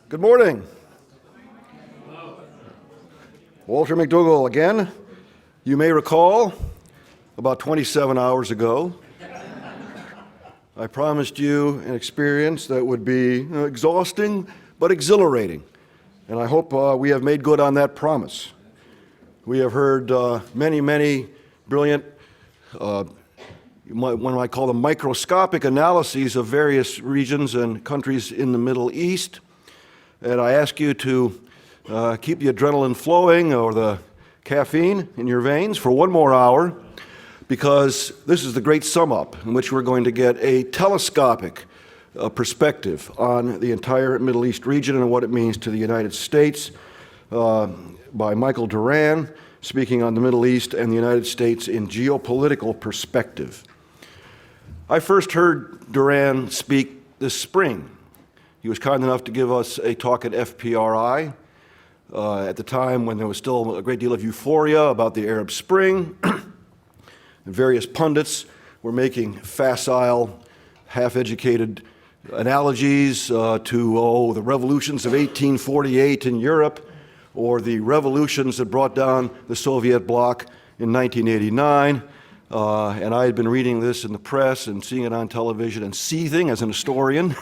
Good morning. Walter McDougall again. You may recall, about 27 hours ago, I promised you an experience that would be exhausting but exhilarating. And I hope we have made good on that promise. We have heard many brilliant, one might call them microscopic analyses of various regions and countries in the Middle East. And I ask you to keep the adrenaline flowing or the caffeine in your veins for one more hour, because this is the great sum up in which we're going to get a telescopic perspective on the entire Middle East region and what it means to the United States by Michael Doran, speaking on the Middle East and the United States in geopolitical perspective. I first heard Doran speak this spring. He was kind enough to give us a talk at FPRI at the time when there was still a great deal of euphoria about the Arab Spring. And various pundits were making facile, half-educated analogies to the revolutions of 1848 in Europe, or the revolutions that brought down the Soviet bloc in 1989. And I had been reading this in the press and seeing it on television and seething as an historian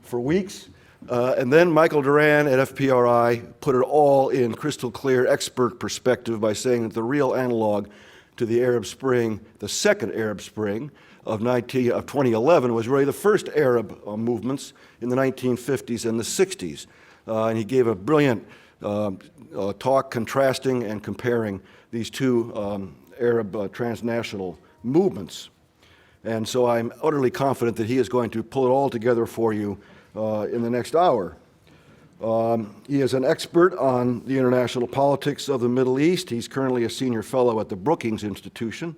for weeks. And then Michael Doran at FPRI put it all in crystal clear expert perspective by saying that the real analog to the Arab Spring, the second Arab Spring of 2011, was really the first Arab movements in the 1950s and the 60s. And he gave a brilliant talk contrasting and comparing these two Arab transnational movements. And so I'm utterly confident that he is going to pull it all together for you in the next hour. He is an expert on the international politics of the Middle East. He's currently a senior fellow at the Brookings Institution.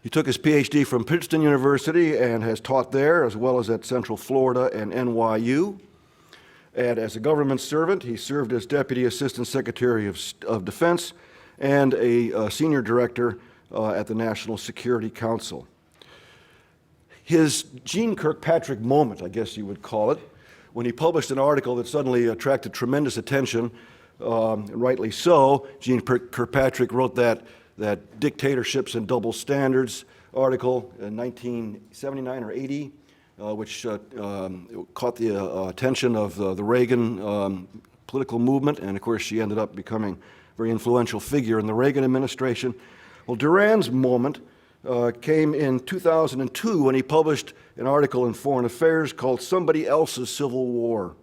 He took his PhD from Princeton University and has taught there, as well as at Central Florida and NYU. And as a government servant, he served as Deputy Assistant Secretary of Defense and a senior director at the National Security Council. His Gene Kirkpatrick moment, I guess you would call it, when he published an article that suddenly attracted tremendous attention, and rightly so. Gene Kirkpatrick wrote that Dictatorships and Double Standards article in 1979 or 80, which caught the attention of the Reagan political movement, and of course she ended up becoming a very influential figure in the Reagan administration. Well, Duran's moment came in 2002 when he published an article in Foreign Affairs called Somebody Else's Civil War,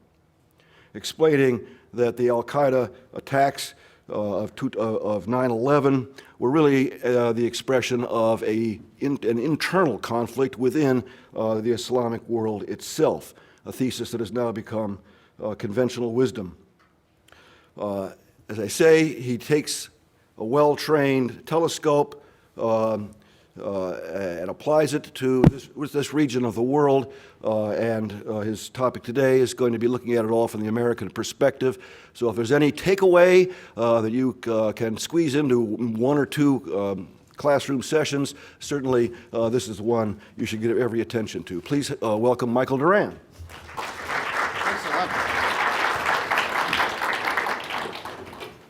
explaining that the al-Qaeda attacks of 9/11 were really the expression of an internal conflict within the Islamic world itself, a thesis that has now become conventional wisdom. As I say, he takes a well-trained telescope and applies it to this region of the world, and his topic today is going to be looking at it all from the American perspective. So if there's any takeaway that you can squeeze into one or two classroom sessions, certainly this is one you should give every attention to. Please welcome Michael Doran. Thanks a lot.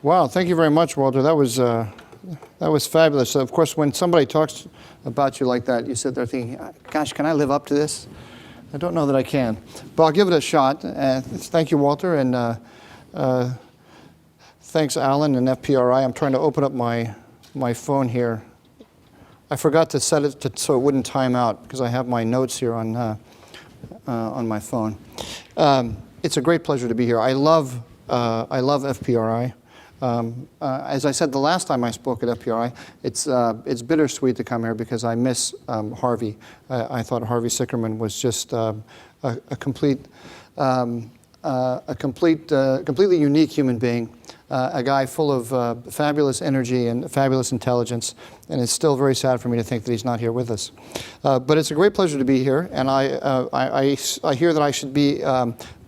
Wow, thank you very much, Walter. That was fabulous. Of course, when somebody talks about you like that, you sit there thinking, gosh, can I live up to this? I don't know that I can, but I'll give it a shot. Thank you, Walter, and thanks, Alan and FPRI. I'm trying to open up my phone here. I forgot to set it so it wouldn't time out because I have my notes here on my phone. It's a great pleasure to be here. I love FPRI. As I said the last time I spoke at FPRI, it's bittersweet to come here because I miss Harvey. I thought Harvey Sickerman was just a completely unique human being, a guy full of fabulous energy and fabulous intelligence, and it's still very sad for me to think that he's not here with us. But it's a great pleasure to be here, and I hear that I should be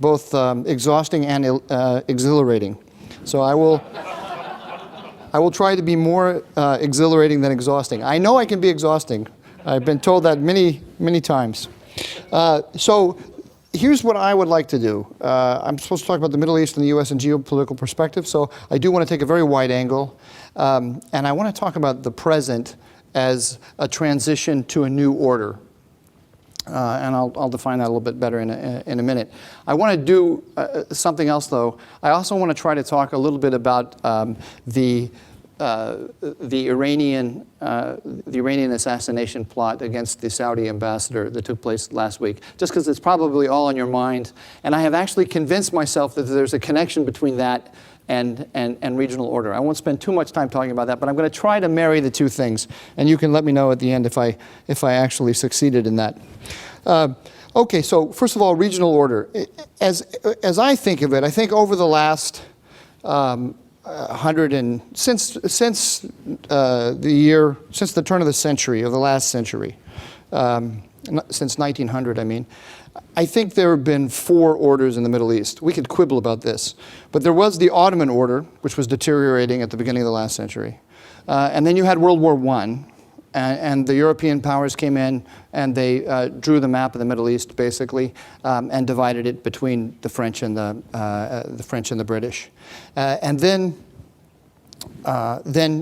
both exhausting and exhilarating. So I will try to be more exhilarating than exhausting. I know I can be exhausting. I've been told that many times. So here's what I would like to do. I'm supposed to talk about the Middle East and the U.S. and geopolitical perspective, so I do want to take a very wide angle. And I want to talk about the present as a transition to a new order. And I'll define that a little bit better in a minute. I want to do something else, though. I also want to try to talk a little bit about the Iranian assassination plot against the Saudi ambassador that took place last week, just because it's probably all on your mind. And I have actually convinced myself that there's a connection between that and regional order. I won't spend too much time talking about that, but I'm going to try to marry the two things. And you can let me know at the end if I actually succeeded in that. Okay, so first of all, regional order. As I think of it, I think over the last since the turn of the century, of the last century, since 1900, I mean, I think there have been 4 orders in the Middle East. We could quibble about this, but there was the Ottoman order, which was deteriorating at the beginning of the last century, and then you had World War I, and the European powers came in and they drew the map of the Middle East basically, and divided it between the French and the British, and then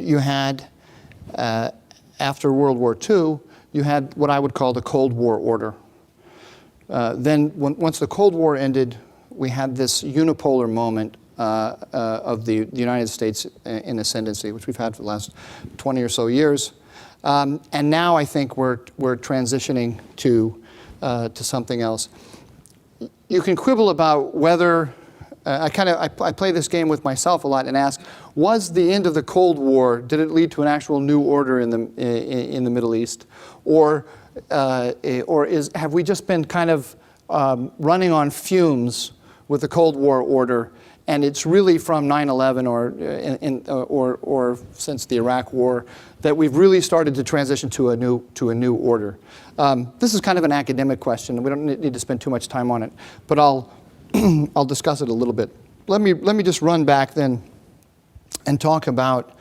you had after World War II, you had what I would call the Cold War order. Once the Cold War ended, we had this unipolar moment of the United States in ascendancy, which we've had for the last 20 or so years. And now I think we're transitioning to something else. You can quibble about whether I play this game with myself a lot and ask: was the end of the Cold War, did it lead to an actual new order in the Middle East, or have we just been kind of running on fumes with the Cold War order, and it's really from 9/11 or since the Iraq War that we've really started to transition to a new order? This is kind of an academic question, and we don't need to spend too much time on it, but I'll discuss it a little bit. Let me just run back then and talk about.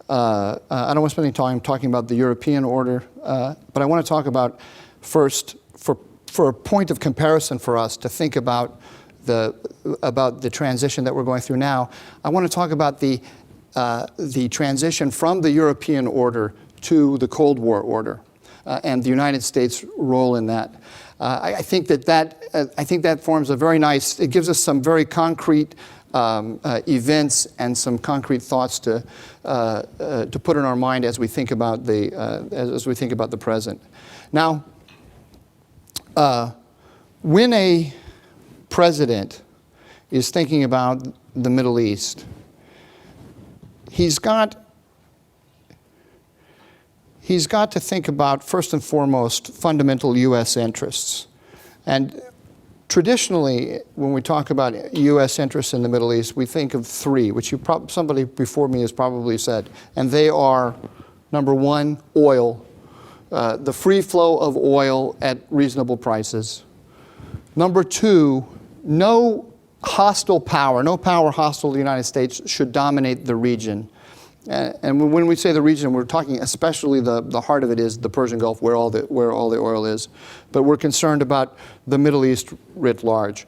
I don't want to spend any time talking about the European order, but I want to talk about first, for a point of comparison for us to think about the transition that we're going through now. I want to talk about the transition from the European order to the Cold War order, and the United States' role in that. I think that forms a very nice. It gives us some very concrete events and some concrete thoughts to put in our mind as we think about the present. Now, when a president is thinking about the Middle East, he's got to think about, first and foremost, fundamental U.S. interests. And traditionally, when we talk about U.S. interests in the Middle East, we think of 3, which somebody before me has probably said. And they are, number 1, oil, the free flow of oil at reasonable prices. Number 2, no power hostile to the United States should dominate the region. And when we say the region, we're talking especially the heart of it is the Persian Gulf, where all the oil is. But we're concerned about the Middle East writ large.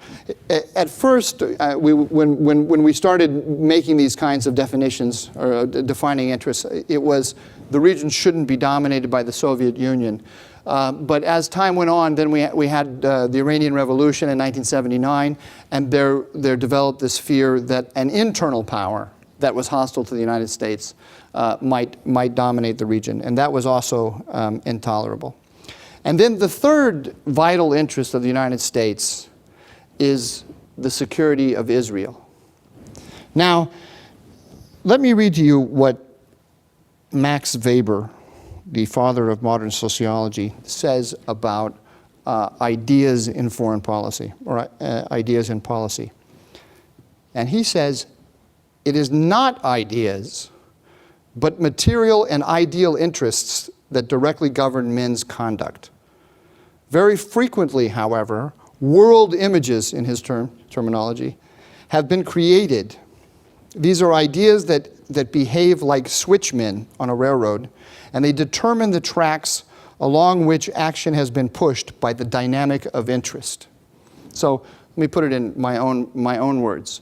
At first, when we started making these kinds of definitions or defining interests, it was the region shouldn't be dominated by the Soviet Union. But as time went on, then we had the Iranian Revolution in 1979, and there developed this fear that an internal power that was hostile to the United States might dominate the region, and that was also intolerable. And then the third vital interest of the United States is the security of Israel. Now, let me read to you what Max Weber, the father of modern sociology, says about ideas in foreign policy, or ideas in policy. And he says, it is not ideas, but material and ideal interests that directly govern men's conduct. Very frequently, however, world images, in his terminology, have been created. These are ideas that behave like switchmen on a railroad, and they determine the tracks along which action has been pushed by the dynamic of interest. So let me put it in my own words.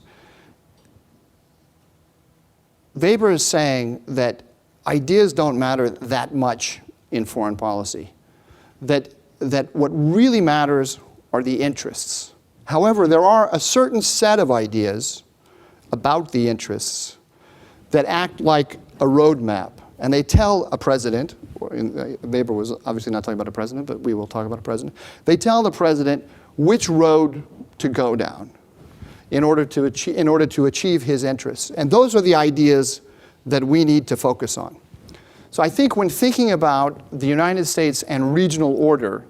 Weber is saying that ideas don't matter that much in foreign policy, that what really matters are the interests. However, there are a certain set of ideas about the interests that act like a roadmap, and they tell a president, Weber was obviously not talking about a president, but we will talk about a president, they tell the president which road to go down in order to achieve his interests. And those are the ideas that we need to focus on. So I think when thinking about the United States and regional order,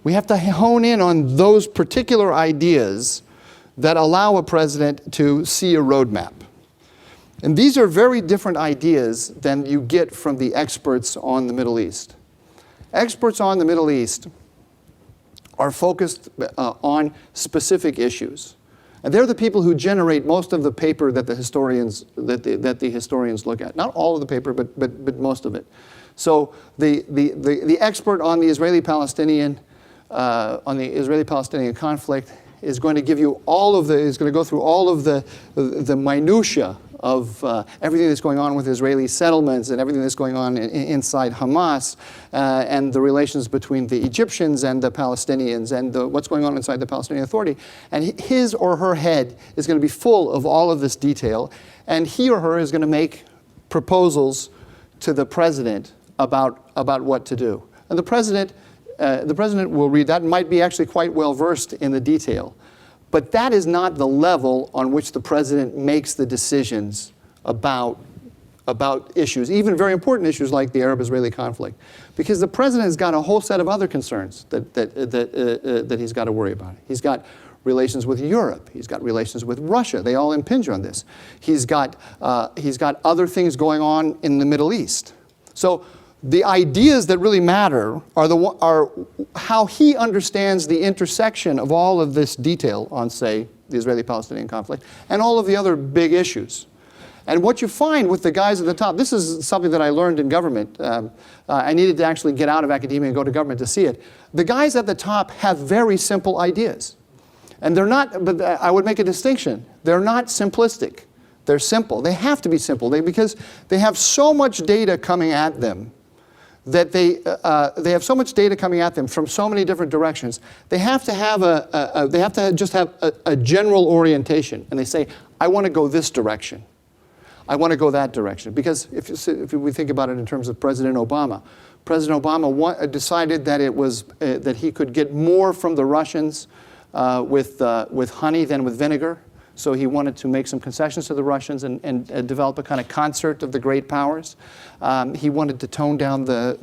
we have to hone in on those particular ideas that allow a president to see a roadmap. And these are very different ideas than you get from the experts on the Middle East. Experts on the Middle East are focused on specific issues. And they're the people who generate most of the paper that the historians look at. Not all of the paper, but most of it. So the expert on the Israeli-Palestinian conflict is going to give you is going to go through all of the minutia of everything that's going on with Israeli settlements and everything that's going on inside Hamas and the relations between the Egyptians and the Palestinians and what's going on inside the Palestinian Authority. And his or her head is going to be full of all of this detail, and he or her is going to make proposals to the president about what to do. And the president will read that and might be actually quite well versed in the detail. But that is not the level on which the president makes the decisions about issues, even very important issues like the Arab-Israeli conflict. Because the president has got a whole set of other concerns that he's got to worry about. He's got relations with Europe. He's got relations with Russia. They all impinge on this. He's got other things going on in the Middle East. So the ideas that really matter are how he understands the intersection of all of this detail on, say, the Israeli-Palestinian conflict and all of the other big issues. And what you find with the guys at the top, this is something that I learned in government. I needed to actually get out of academia and go to government to see it. The guys at the top have very simple ideas. And they're not, but I would make a distinction. They're not simplistic. They're simple. They have to be simple because they have so much data coming at them that they have so much data coming at them from so many different directions. They have to have just have a general orientation, and they say, "I want to go this direction. I want to go that direction." Because if we think about it in terms of President Obama decided that that he could get more from the Russians with honey than with vinegar. So he wanted to make some concessions to the Russians and develop a kind of concert of the great powers. He wanted to tone down to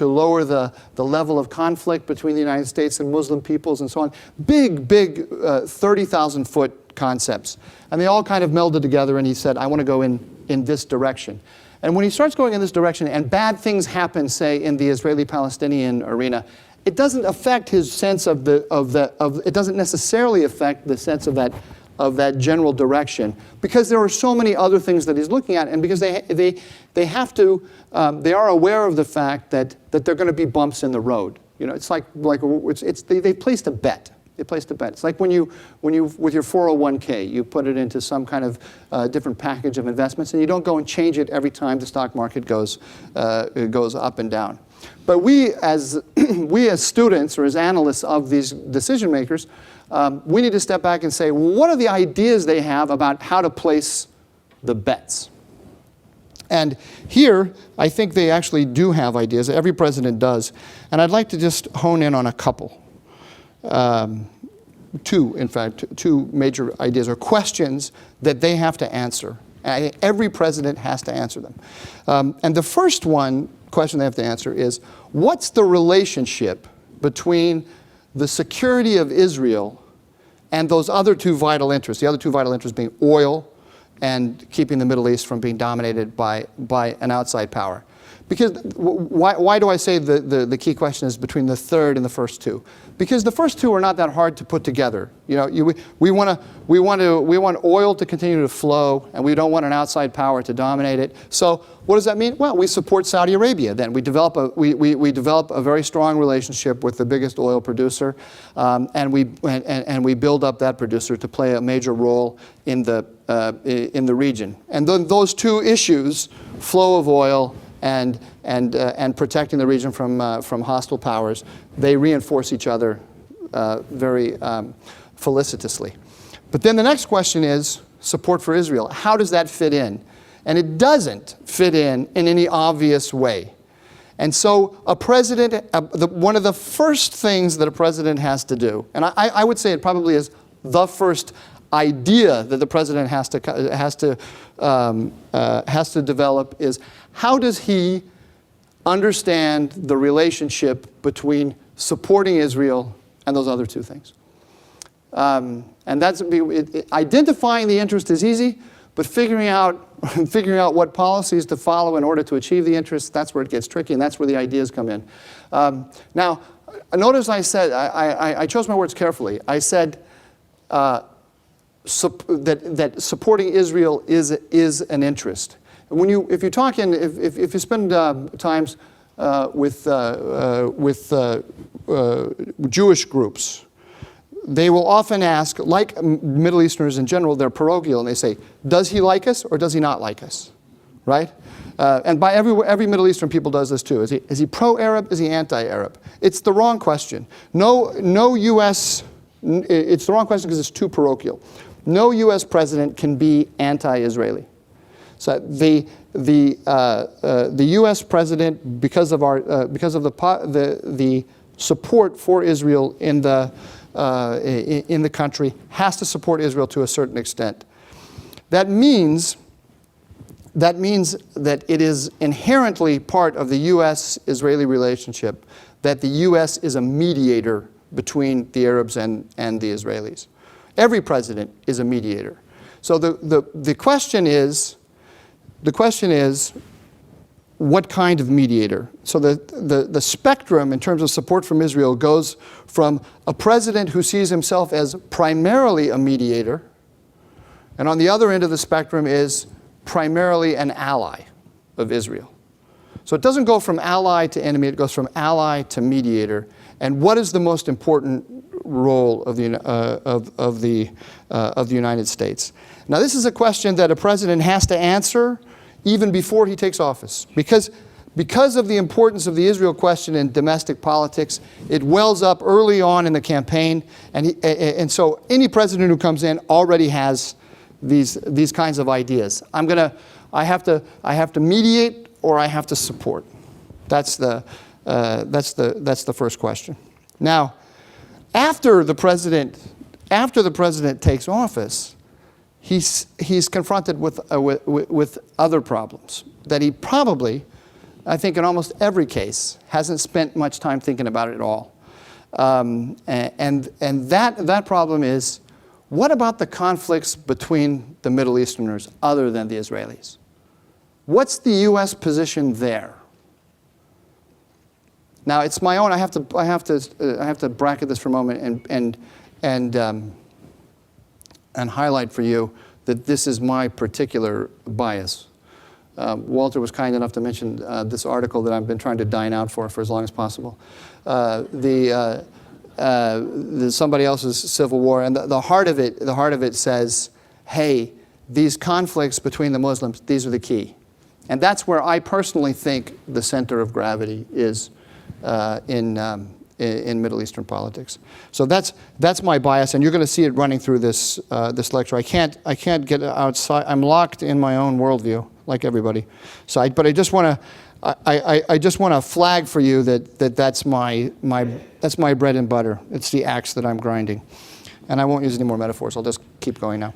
lower the level of conflict between the United States and Muslim peoples and so on. Big 30,000-foot concepts. And they all kind of melded together, and he said, "I want to go in this direction." And when he starts going in this direction and bad things happen, say, in the Israeli-Palestinian arena, it doesn't affect his sense it doesn't necessarily affect the sense of that general direction, because there are so many other things that he's looking at, and because they are aware of the fact that there are going to be bumps in the road. You know, it's they placed a bet. They placed a bet. It's like when you with your 401k, you put it into some kind of different package of investments, and you don't go and change it every time the stock market goes up and down. But we as students or as analysts of these decision makers, we need to step back and say, what are the ideas they have about how to place the bets? And here, I think they actually do have ideas. Every president does. And I'd like to just hone in on a couple. Two major ideas or questions that they have to answer. And I think every president has to answer them. And the first question they have to answer is, what's the relationship between the security of Israel and those other two vital interests, the other two vital interests being oil and keeping the Middle East from being dominated by an outside power? Because why do I say the key question is between the third and the first two? Because the first two are not that hard to put together. You know, we want oil to continue to flow, and we don't want an outside power to dominate it. So what does that mean? Well, we support Saudi Arabia. Then we develop a very strong relationship with the biggest oil producer, and we build up that producer to play a major role in the region. And then those two issues, flow of oil and protecting the region from hostile powers, they reinforce each other very felicitously. But then the next question is support for Israel. How does that fit in? And it doesn't fit in any obvious way. And so a president, one of the first things that a president has to do, and I would say it probably is the first idea that the president has to develop, is how does he understand the relationship between supporting Israel and those other two things? And that's identifying the interest is easy, but figuring out what policies to follow in order to achieve the interest, that's where it gets tricky, and that's where the ideas come in. Now, notice I said I chose my words carefully. I said that supporting Israel is an interest. If you talk if you spend times with Jewish groups, they will often ask, like Middle Easterners in general, they're parochial, and they say, does he like us or does he not like us? Right? And by every Middle Eastern people does this too. Is he pro-Arab? Is he anti-Arab? It's the wrong question. No U.S. It's the wrong question because it's too parochial. No U.S. president can be anti-Israeli. So the U.S. president, because of the support for Israel in the country, has to support Israel to a certain extent. That means that it is inherently part of the U.S.-Israeli relationship that the U.S. is a mediator between the Arabs and the Israelis. Every president is a mediator. So the question is what kind of mediator? So the spectrum in terms of support from Israel goes from a president who sees himself as primarily a mediator, and on the other end of the spectrum is primarily an ally of Israel. So it doesn't go from ally to enemy, it goes from ally to mediator. And what is the most important role of the United States? Now, this is a question that a president has to answer even before he takes office, because of the importance of the Israel question in domestic politics, it wells up early on in the campaign, and so any president who comes in already has these kinds of ideas. I have to mediate or I have to support. That's the first question. Now, after the president takes office, he's confronted with other problems that he probably, I think in almost every case, hasn't spent much time thinking about it at all. And that problem is, what about the conflicts between the Middle Easterners other than the Israelis? What's the U.S. position there? Now, it's my own. I have to bracket this for a moment and highlight for you that this is my particular bias. Walter was kind enough to mention this article that I've been trying to dine out for as long as possible. Somebody else's civil war, and the heart of it says, hey, these conflicts between the Muslims, these are the key. And that's where I personally think the center of gravity is in Middle Eastern politics. So that's my bias, and you're going to see it running through this lecture. I can't get outside. I'm locked in my own worldview, like everybody. So, but I just want to flag for you that's my bread and butter. It's the axe that I'm grinding, and I won't use any more metaphors. I'll just keep going now.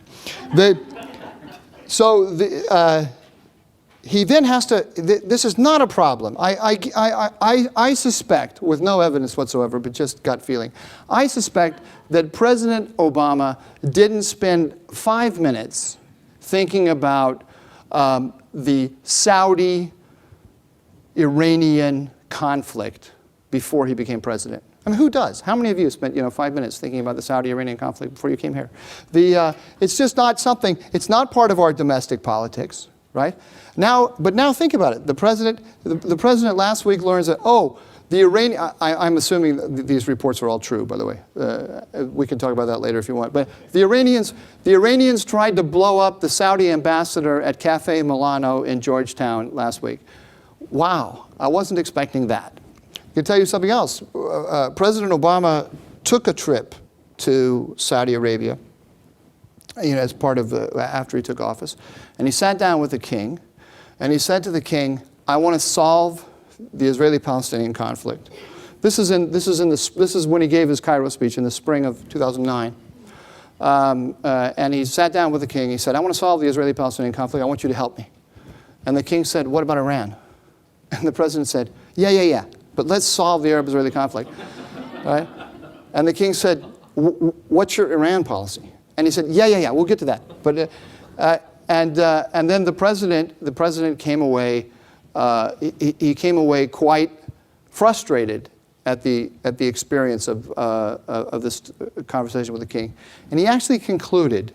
He then has to, this is not a problem. I suspect, with no evidence whatsoever, but just gut feeling, I suspect that President Obama didn't spend 5 minutes thinking about the Saudi Iranian conflict before he became president. I mean, who does? How many of you spent 5 minutes thinking about the Saudi Iranian conflict before you came here? It's just not something, it's not part of our domestic politics, right? But now think about it. The president last week learns that, the Iranian, I'm assuming that these reports are all true, by the way. We can talk about that later if you want. But the Iranians tried to blow up the Saudi ambassador at Cafe Milano in Georgetown last week. Wow, I wasn't expecting that. I can tell you something else. President Obama took a trip to Saudi Arabia, as part of after he took office, and he sat down with the king, and he said to the king, "I want to solve the Israeli-Palestinian conflict." This is when he gave his Cairo speech in the spring of 2009. And he sat down with the king. He said, "I want to solve the Israeli-Palestinian conflict. I want you to help me." And the king said, "What about Iran?" And the president said, Yeah. But let's solve the Arab-Israeli conflict." Right? And the king said, "What's your Iran policy?" And he said, Yeah. We'll get to that. But and then the president came away. He came away quite frustrated at the experience of this conversation with the king, and he actually concluded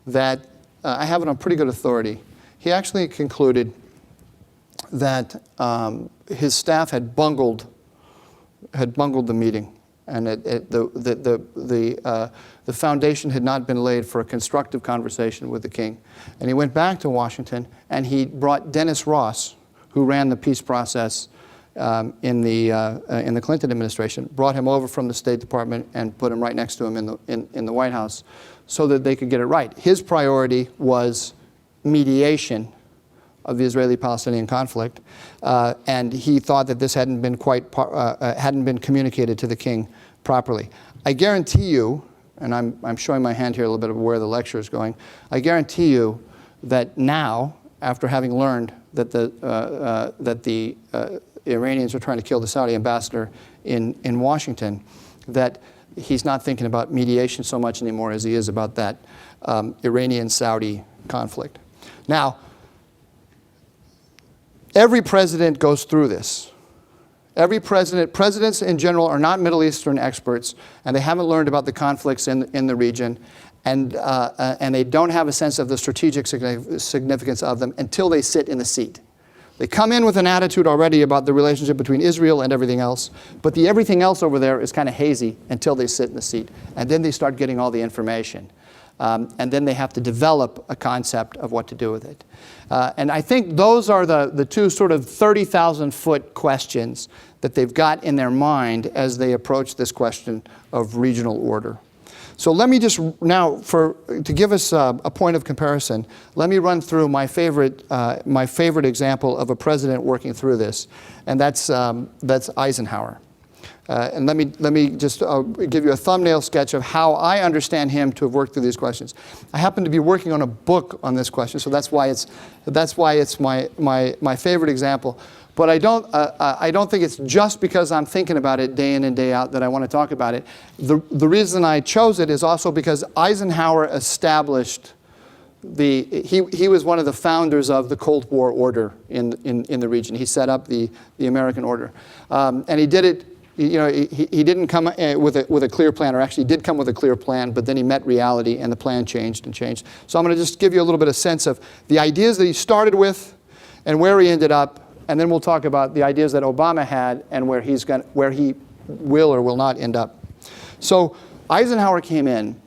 that I have it on pretty good authority. He actually concluded that his staff had bungled the meeting, and the foundation had not been laid for a constructive conversation with the king. And he went back to Washington, and he brought Dennis Ross, who ran the peace process in the Clinton administration, brought him over from the State Department and put him right next to him in the White House so that they could get it right. His priority was mediation of the Israeli-Palestinian conflict, and he thought that this hadn't been communicated to the king properly. I guarantee you, and I'm showing my hand here a little bit of where the lecture is going, I guarantee you that now, after having learned that the Iranians are trying to kill the Saudi ambassador in Washington, that he's not thinking about mediation so much anymore as he is about that Iranian-Saudi conflict. Now, every president goes through this. Presidents in general are not Middle Eastern experts, and they haven't learned about the conflicts in the region, and they don't have a sense of the strategic significance of them until they sit in the seat. They come in with an attitude already about the relationship between Israel and everything else, but the everything else over there is kind of hazy until they sit in the seat, and then they start getting all the information. And then they have to develop a concept of what to do with it. And I think those are the two sort of 30,000-foot questions that they've got in their mind as they approach this question of regional order. So let me just now, to give us a point of comparison, let me run through my favorite example of a president working through this, and that's Eisenhower. And let me just give you a thumbnail sketch of how I understand him to have worked through these questions. I happen to be working on a book on this question, so that's why it's my favorite example. But I don't think it's just because I'm thinking about it day in and day out that I want to talk about it. The reason I chose it is also because Eisenhower established he was one of the founders of the Cold War order in the region. He set up the American order, and he did it. He didn't come with a clear plan, or actually did come with a clear plan, but then he met reality and the plan changed. So I'm going to just give you a little bit of sense of the ideas that he started with and where he ended up, and then we'll talk about the ideas that Obama had and where he will or will not end up. So Eisenhower came in,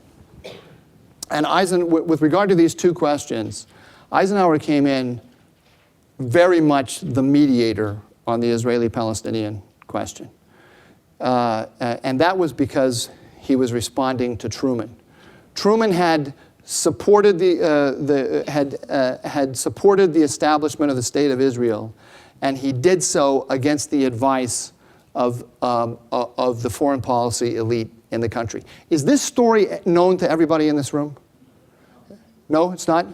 and with regard to these two questions, Eisenhower came in very much the mediator on the Israeli-Palestinian question. And that was because he was responding to Truman. Truman had supported had supported the establishment of the State of Israel, and he did so against the advice of the foreign policy elite in the country. Is this story known to everybody in this room? No, it's not?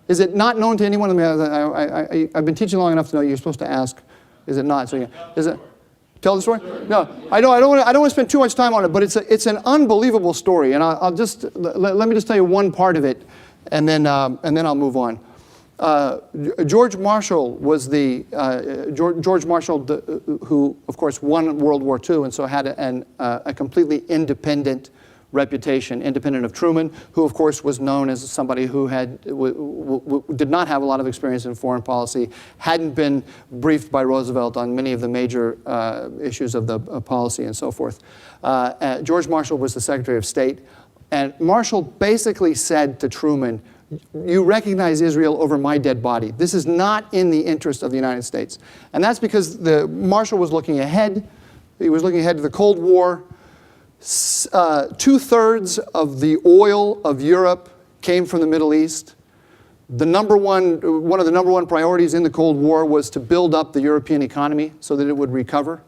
Is it not known to anyone? I've been teaching long enough to know you're supposed to ask. Is it not? So is it? Tell the story? No, I don't want to spend too much time on it, but it's an unbelievable story, and I'll just let me just tell you one part of it, and then I'll move on. George Marshall was the George Marshall, who of course won World War II, and so had a completely independent reputation, independent of Truman, who of course was known as somebody who did not have a lot of experience in foreign policy, hadn't been briefed by Roosevelt on many of the major issues of the policy and so forth. George Marshall was the Secretary of State, and Marshall basically said to Truman, "You recognize Israel over my dead body. This is not in the interest of the United States." And that's because Marshall was looking ahead. He was looking ahead to the Cold War. 2/3 of the oil of Europe came from the Middle East. One of the number one priorities in the Cold War was to build up the European economy so that it would recover,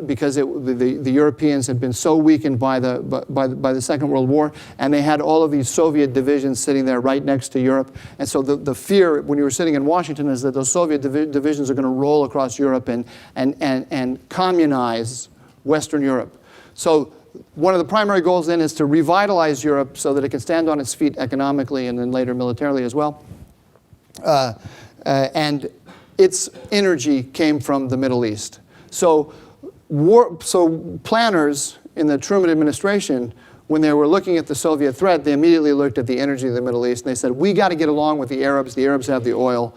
because the Europeans had been so weakened by the Second World War, and they had all of these Soviet divisions sitting there right next to Europe. And so the fear when you were sitting in Washington is that those Soviet divisions are going to roll across Europe and communize Western Europe. So one of the primary goals then is to revitalize Europe so that it can stand on its feet economically and then later militarily as well. And its energy came from the Middle East. So planners in the Truman administration, when they were looking at the Soviet threat, they immediately looked at the energy of the Middle East, and they said, we got to get along with the Arabs. The Arabs have the oil.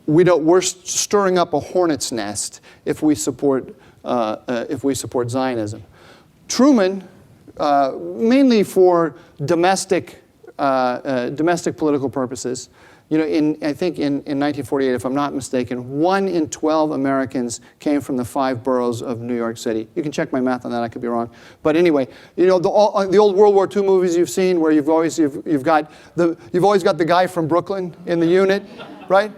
We're stirring up a hornet's nest if we support Zionism. Truman, mainly for domestic political purposes, I think in 1948, if I'm not mistaken, 1 in 12 Americans came from the 5 boroughs of New York City. You can check my math on that; I could be wrong. But anyway, the old World War II movies you've seen, where you've always got the guy from Brooklyn in the unit, right?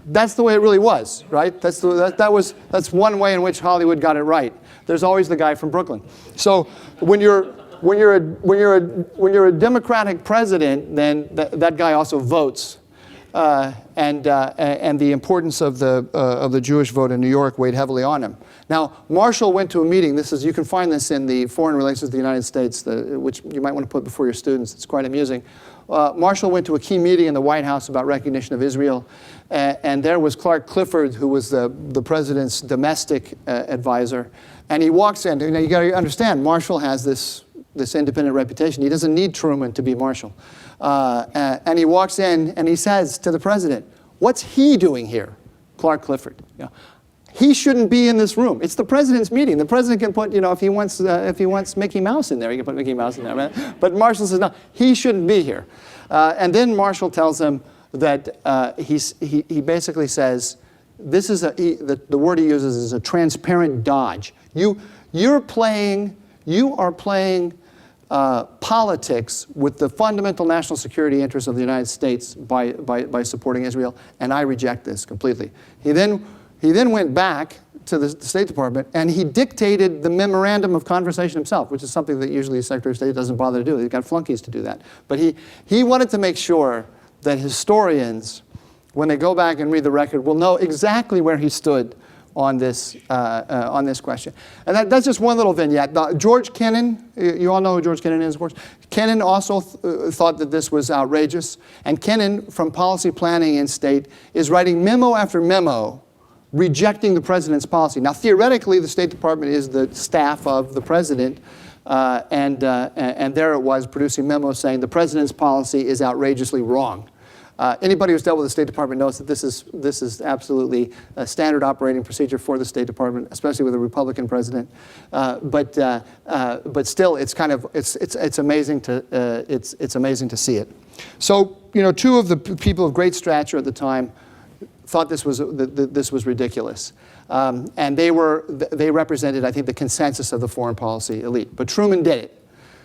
That's the way it really was, right? That's one way in which Hollywood got it right. There's always the guy from Brooklyn. So when you're a Democratic president, then that guy also votes, and the importance of the Jewish vote in New York weighed heavily on him. Now, Marshall went to a meeting. You can find this in the Foreign Relations of the United States, which you might want to put before your students. It's quite amusing. Marshall went to a key meeting in the White House about recognition of Israel, and there was Clifford, who was the president's domestic advisor. And he walks in. You got to understand, Marshall has this independent reputation. He doesn't need Truman to be Marshall. And he walks in and he says to the president, "What's he doing here?" Clifford. He shouldn't be in this room. It's the president's meeting. The president can put, if he wants Mickey Mouse in there, he can put Mickey Mouse in there. Right? But Marshall says, no, he shouldn't be here. And then Marshall tells him that he basically says, the word he uses is a transparent dodge. You are playing politics with the fundamental national security interests of the United States by supporting Israel, and I reject this completely. He then went back to the State Department, and he dictated the memorandum of conversation himself, which is something that usually the Secretary of State doesn't bother to do. They've got flunkies to do that. But he wanted to make sure that historians, when they go back and read the record, will know exactly where he stood on this question. And that's just one little vignette. George Kennan, you all know who George Kennan is, of course. Kennan also thought that this was outrageous. And Kennan, from Policy Planning in State, is writing memo after memo rejecting the president's policy. Now, theoretically, the State Department is the staff of the president, and there it was producing memos saying the president's policy is outrageously wrong. Anybody who's dealt with the State Department knows that this is absolutely a standard operating procedure for the State Department, especially with a Republican president. But still, it's amazing to see it. So two of the people of great stature at the time thought this was ridiculous, and they represented, I think, the consensus of the foreign policy elite. But Truman did it.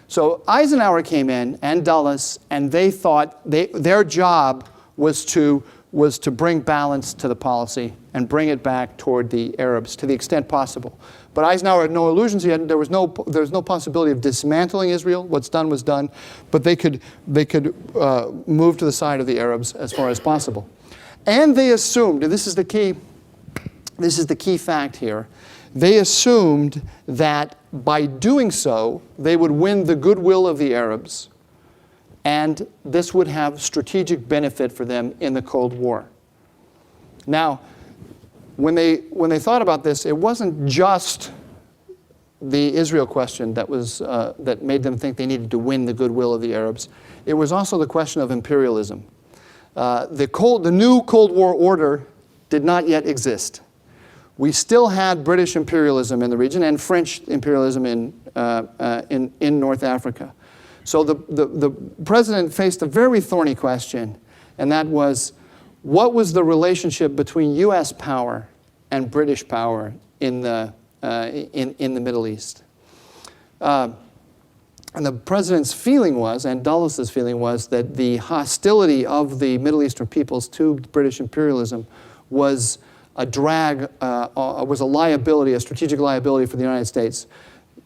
So Eisenhower came in, and Dulles, and they thought their job was to bring balance to the policy and bring it back toward the Arabs to the extent possible. But Eisenhower had no illusions. There was no possibility of dismantling Israel. What's done was done. But they could move to the side of the Arabs as far as possible. And they assumed, and this is the key fact here, they assumed that by doing so, they would win the goodwill of the Arabs and this would have strategic benefit for them in the Cold War. Now, when they thought about this, it wasn't just the Israel question that made them think they needed to win the goodwill of the Arabs. It was also the question of imperialism. The new Cold War order did not yet exist. We still had British imperialism in the region and French imperialism in North Africa. So the president faced a very thorny question, and that was, what was the relationship between U.S. power and British power in the Middle East? And the president's feeling was, and Dulles' feeling was, that the hostility of the Middle Eastern peoples to British imperialism was a drag, was a liability, a strategic liability for the United States.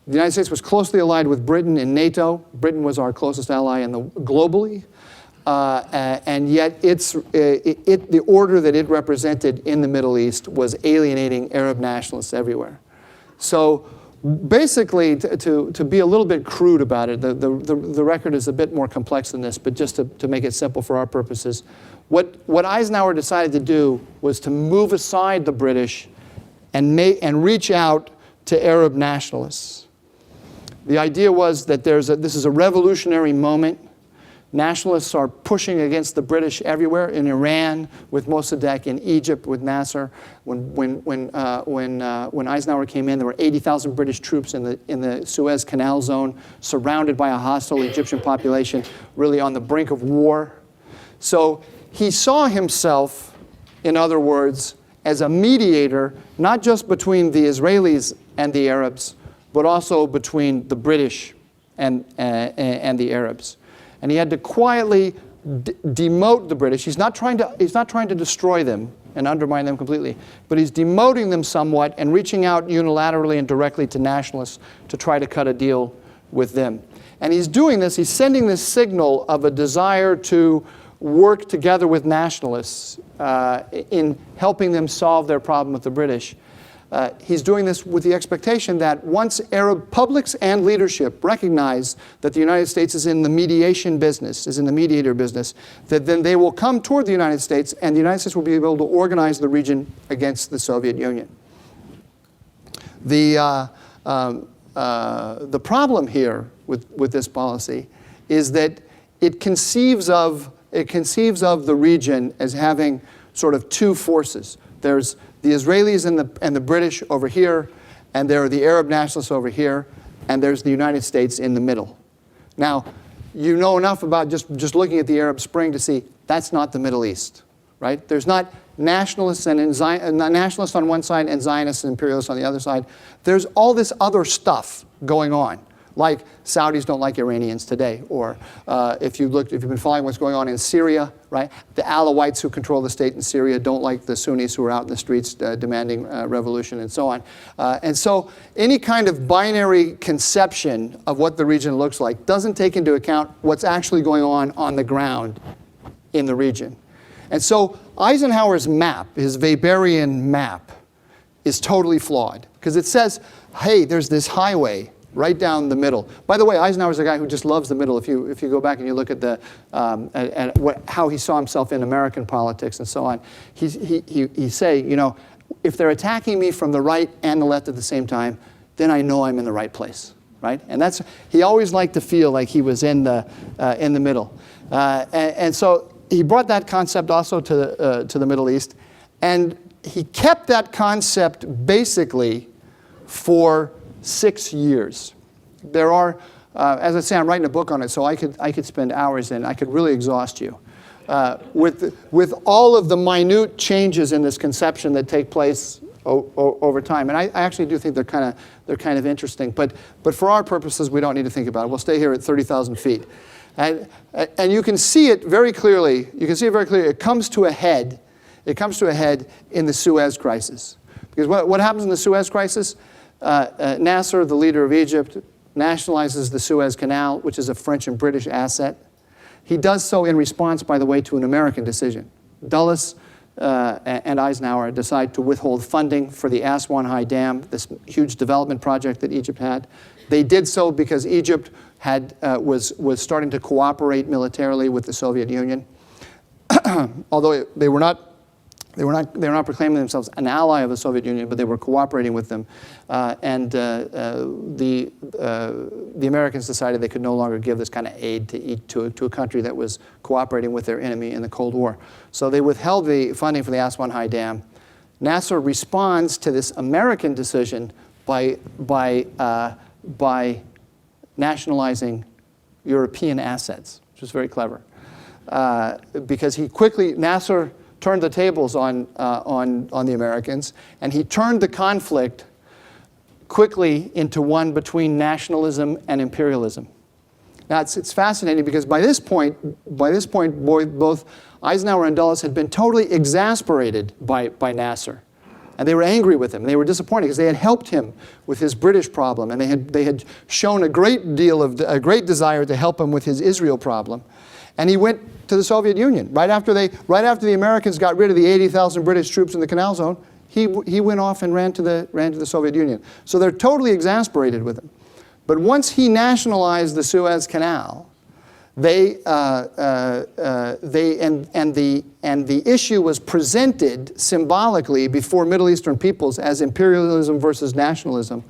The United States was closely allied with Britain in NATO. Britain was our closest ally globally. And yet the order that it represented in the Middle East was alienating Arab nationalists everywhere. So basically, to be a little bit crude about it, the record is a bit more complex than this, but just to make it simple for our purposes, what Eisenhower decided to do was to move aside the British and reach out to Arab nationalists. The idea was that this is a revolutionary moment. Nationalists are pushing against the British everywhere, in Iran with Mossadegh, in Egypt with Nasser. When Eisenhower came in, there were 80,000 British troops in the Suez Canal zone, surrounded by a hostile Egyptian population, really on the brink of war. So he saw himself, in other words, as a mediator, not just between the Israelis and the Arabs, but also between the British and the Arabs. And he had to quietly demote the British. He's not trying to destroy them and undermine them completely, but he's demoting them somewhat and reaching out unilaterally and directly to nationalists to try to cut a deal with them. And he's doing this, he's sending this signal of a desire to work together with nationalists in helping them solve their problem with the British. He's doing this with the expectation that once Arab publics and leadership recognize that the United States is in the mediation business, is in the mediator business, that then they will come toward the United States, and the United States will be able to organize the region against the Soviet Union. The problem here with this policy is that it conceives of the region as having sort of two forces. There's the Israelis and the British over here, and there are the Arab nationalists over here, and there's the United States in the middle. Now, you know enough about just looking at the Arab Spring to see that's not the Middle East, right? There's not nationalists nationalists on one side and Zionists and imperialists on the other side. There's all this other stuff going on. Like Saudis don't like Iranians today, or if you've been following what's going on in Syria, right? The Alawites who control the state in Syria don't like the Sunnis who are out in the streets demanding revolution and so on. And so any kind of binary conception of what the region looks like doesn't take into account what's actually going on the ground in the region. And so Eisenhower's map, his Weberian map, is totally flawed because it says, hey, there's this highway right down the middle. By the way, Eisenhower's a guy who just loves the middle. If you go back and you look at how he saw himself in American politics and so on, he say, you know, if they're attacking me from the right and the left at the same time, then I know I'm in the right place, right? And he always liked to feel like he was in the middle, and so he brought that concept also to the Middle East, and he kept that concept basically for 6 years. There are, as I say, I'm writing a book on it, so I could spend hours in. I could really exhaust you with all of the minute changes in this conception that take place over time. And I actually do think they're kind of interesting. But for our purposes, we don't need to think about it. We'll stay here at 30,000 feet, and you can see it very clearly. You can see it very clearly. It comes to a head. It comes to a head in the Suez Crisis, because what happens in the Suez Crisis? Nasser, the leader of Egypt, nationalizes the Suez Canal, which is a French and British asset. He does so in response, by the way, to an American decision. Dulles and Eisenhower decide to withhold funding for the Aswan High Dam, this huge development project that Egypt had. They did so because Egypt was starting to cooperate militarily with the Soviet Union. Although they were not proclaiming themselves an ally of the Soviet Union, but they were cooperating with them. The Americans decided they could no longer give this kind of aid to a country that was cooperating with their enemy in the Cold War. So they withheld the funding for the Aswan High Dam. Nasser responds to this American decision by nationalizing European assets, which was very clever. Because Nasser turned the tables on the Americans, and he turned the conflict quickly into one between nationalism and imperialism. Now it's fascinating because by this point, both Eisenhower and Dulles had been totally exasperated by Nasser, and they were angry with him. They were disappointed because they had helped him with his British problem, and they had shown a great desire to help him with his Israel problem. And he went to the Soviet Union. Right after the Americans got rid of the 80,000 British troops in the Canal Zone, he went off and ran to the Soviet Union. So they're totally exasperated with him. But once he nationalized the Suez Canal, the issue was presented symbolically before Middle Eastern peoples as imperialism versus nationalism.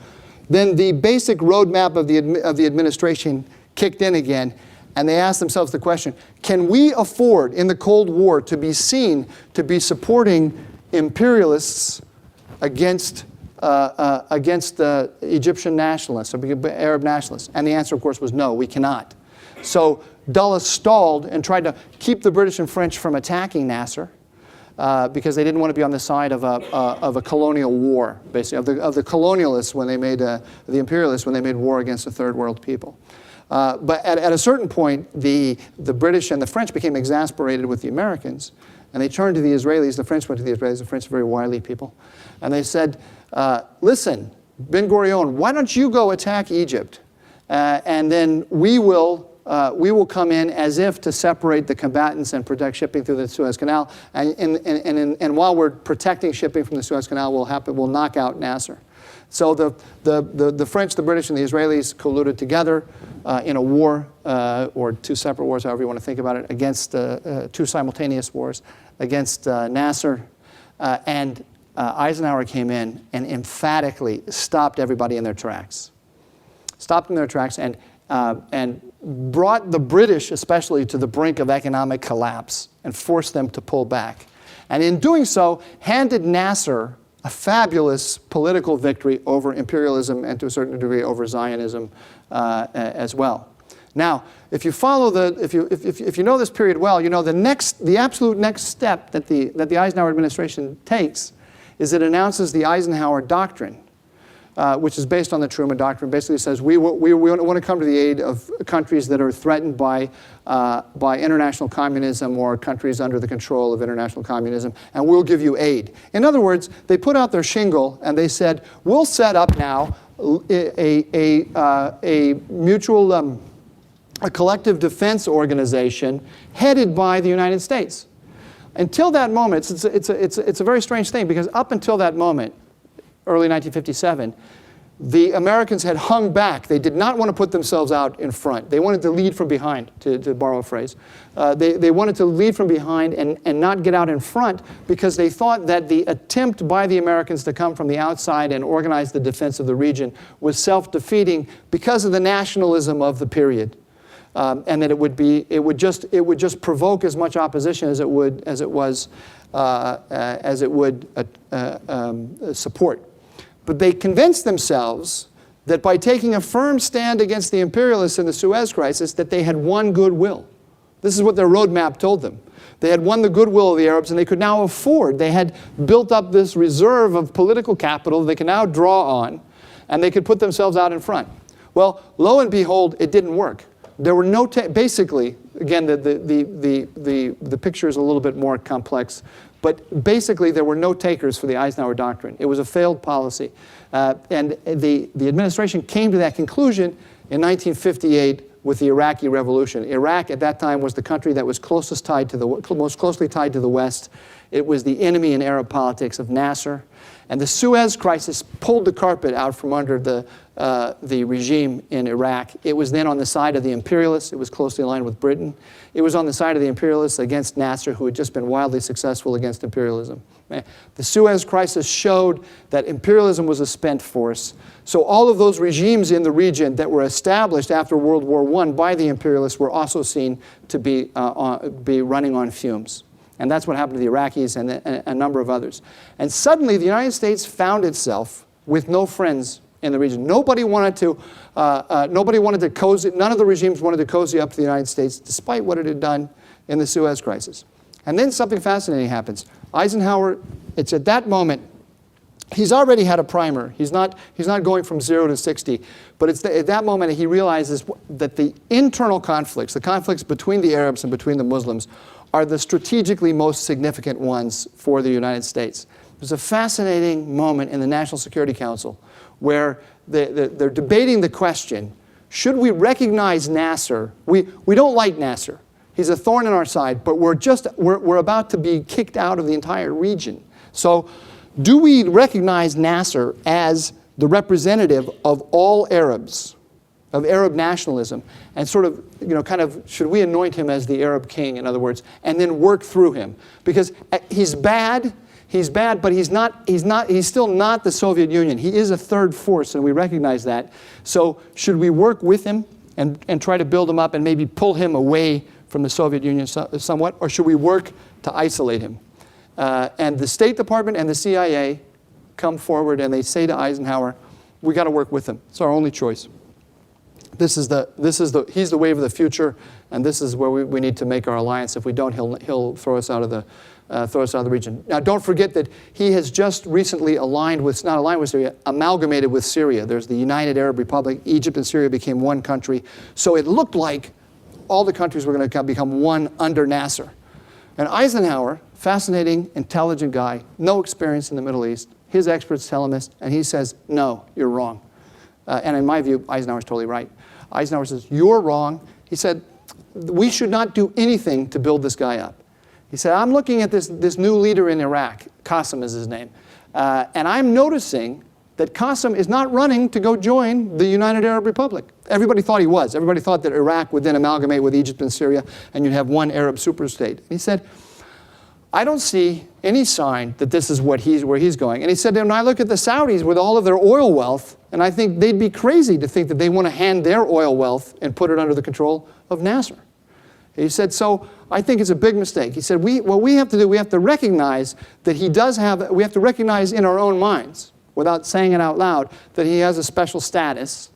Then the basic roadmap of the administration kicked in again. And they asked themselves the question, can we afford in the Cold War to be seen to be supporting imperialists against the Egyptian nationalists or Arab nationalists? And the answer, of course, was no, we cannot. So Dulles stalled and tried to keep the British and French from attacking Nasser because they didn't want to be on the side of a colonial war, basically, of the colonialists when they made, the imperialists when they made war against the third world people. But at a certain point, the British and the French became exasperated with the Americans, and they turned to the Israelis. The French went to the Israelis. The French are very wily people. And they said, listen, Ben Gurion, why don't you go attack Egypt? And then we will come in as if to separate the combatants and protect shipping through the Suez Canal. And while we're protecting shipping from the Suez Canal, we'll knock out Nasser. So the French, the British, and the Israelis colluded together in a war, or two separate wars, however you want to think about it, against two simultaneous wars against Nasser. And Eisenhower came in and emphatically stopped everybody in their tracks. Stopped in their tracks and brought the British, especially, to the brink of economic collapse and forced them to pull back. And in doing so, handed Nasser a fabulous political victory over imperialism and to a certain degree over Zionism as well. Now, if you follow if you know this period well, you know the absolute next step that the Eisenhower administration takes is it announces the Eisenhower Doctrine, which is based on the Truman Doctrine. Basically says we want to come to the aid of countries that are threatened by international communism or countries under the control of international communism, and we'll give you aid. In other words, they put out their shingle and they said, we'll set up now a mutual, a collective defense organization headed by the United States. Until that moment, it's a very strange thing because up until that moment, early 1957, the Americans had hung back. They did not want to put themselves out in front. They wanted to lead from behind, to borrow a phrase. They wanted to lead from behind and not get out in front because they thought that the attempt by the Americans to come from the outside and organize the defense of the region was self-defeating because of the nationalism of the period. And that it would just provoke as much opposition as it would support. But they convinced themselves that by taking a firm stand against the imperialists in the Suez crisis, that they had won goodwill. This is what their roadmap told them. They had won the goodwill of the Arabs, and they could now afford. They had built up this reserve of political capital they could now draw on, and they could put themselves out in front. Well, lo and behold, it didn't work. There were no, basically, again, the picture is a little bit more complex, but basically there were no takers for the Eisenhower Doctrine. It was a failed policy. And the administration came to that conclusion in 1958 with the Iraqi Revolution. Iraq at that time was the country that was most closely tied to the West. It was the enemy in Arab politics of Nasser. And the Suez Crisis pulled the carpet out from under the regime in Iraq. It was then on the side of the imperialists. It was closely aligned with Britain. It was on the side of the imperialists against Nasser, who had just been wildly successful against imperialism. The Suez Crisis showed that imperialism was a spent force. So all of those regimes in the region that were established after World War I by the imperialists were also seen to be running on fumes. And that's what happened to the Iraqis and a number of others. And suddenly the United States found itself with no friends in the region. Nobody wanted to cozy, none of the regimes wanted to cozy up to the United States, despite what it had done in the Suez Crisis. And then something fascinating happens. Eisenhower, it's at that moment, he's already had a primer. He's not going from 0 to 60. But it's at that moment he realizes that the internal conflicts, the conflicts between the Arabs and between the Muslims, are the strategically most significant ones for the United States. There's a fascinating moment in the National Security Council where they're debating the question, should we recognize Nasser? We don't like Nasser. He's a thorn in our side, but we're about to be kicked out of the entire region. So do we recognize Nasser as the representative of all Arabs, of Arab nationalism, and sort of, should we anoint him as the Arab king, in other words, and then work through him? Because he's bad, but he's still not the Soviet Union. He is a third force, and we recognize that. So should we work with him and try to build him up and maybe pull him away from the Soviet Union somewhat, or should we work to isolate him? And the State Department and the CIA come forward and they say to Eisenhower, we got to work with him. It's our only choice. He's the wave of the future, and this is where we need to make our alliance. If we don't, he'll throw us out of the region. Now, don't forget that he has just recently amalgamated with Syria. There's the United Arab Republic. Egypt and Syria became one country. So it looked like all the countries were going to become one under Nasser. And Eisenhower, fascinating, intelligent guy, no experience in the Middle East. His experts tell him this, and he says, no, you're wrong. And in my view, Eisenhower's totally right. Eisenhower says, you're wrong. He said, we should not do anything to build this guy up. He said, I'm looking at this new leader in Iraq, Qasem is his name, and I'm noticing that Qasem is not running to go join the United Arab Republic. Everybody thought he was. Everybody thought that Iraq would then amalgamate with Egypt and Syria, and you'd have one Arab superstate. And he said, I don't see any sign that this is where he's going. And he said, when I look at the Saudis with all of their oil wealth, and I think they'd be crazy to think that they want to hand their oil wealth and put it under the control of Nasser. He said, so I think it's a big mistake. He said, what we have to do, we have to recognize that we have to recognize in our own minds, without saying it out loud, that he has a special status.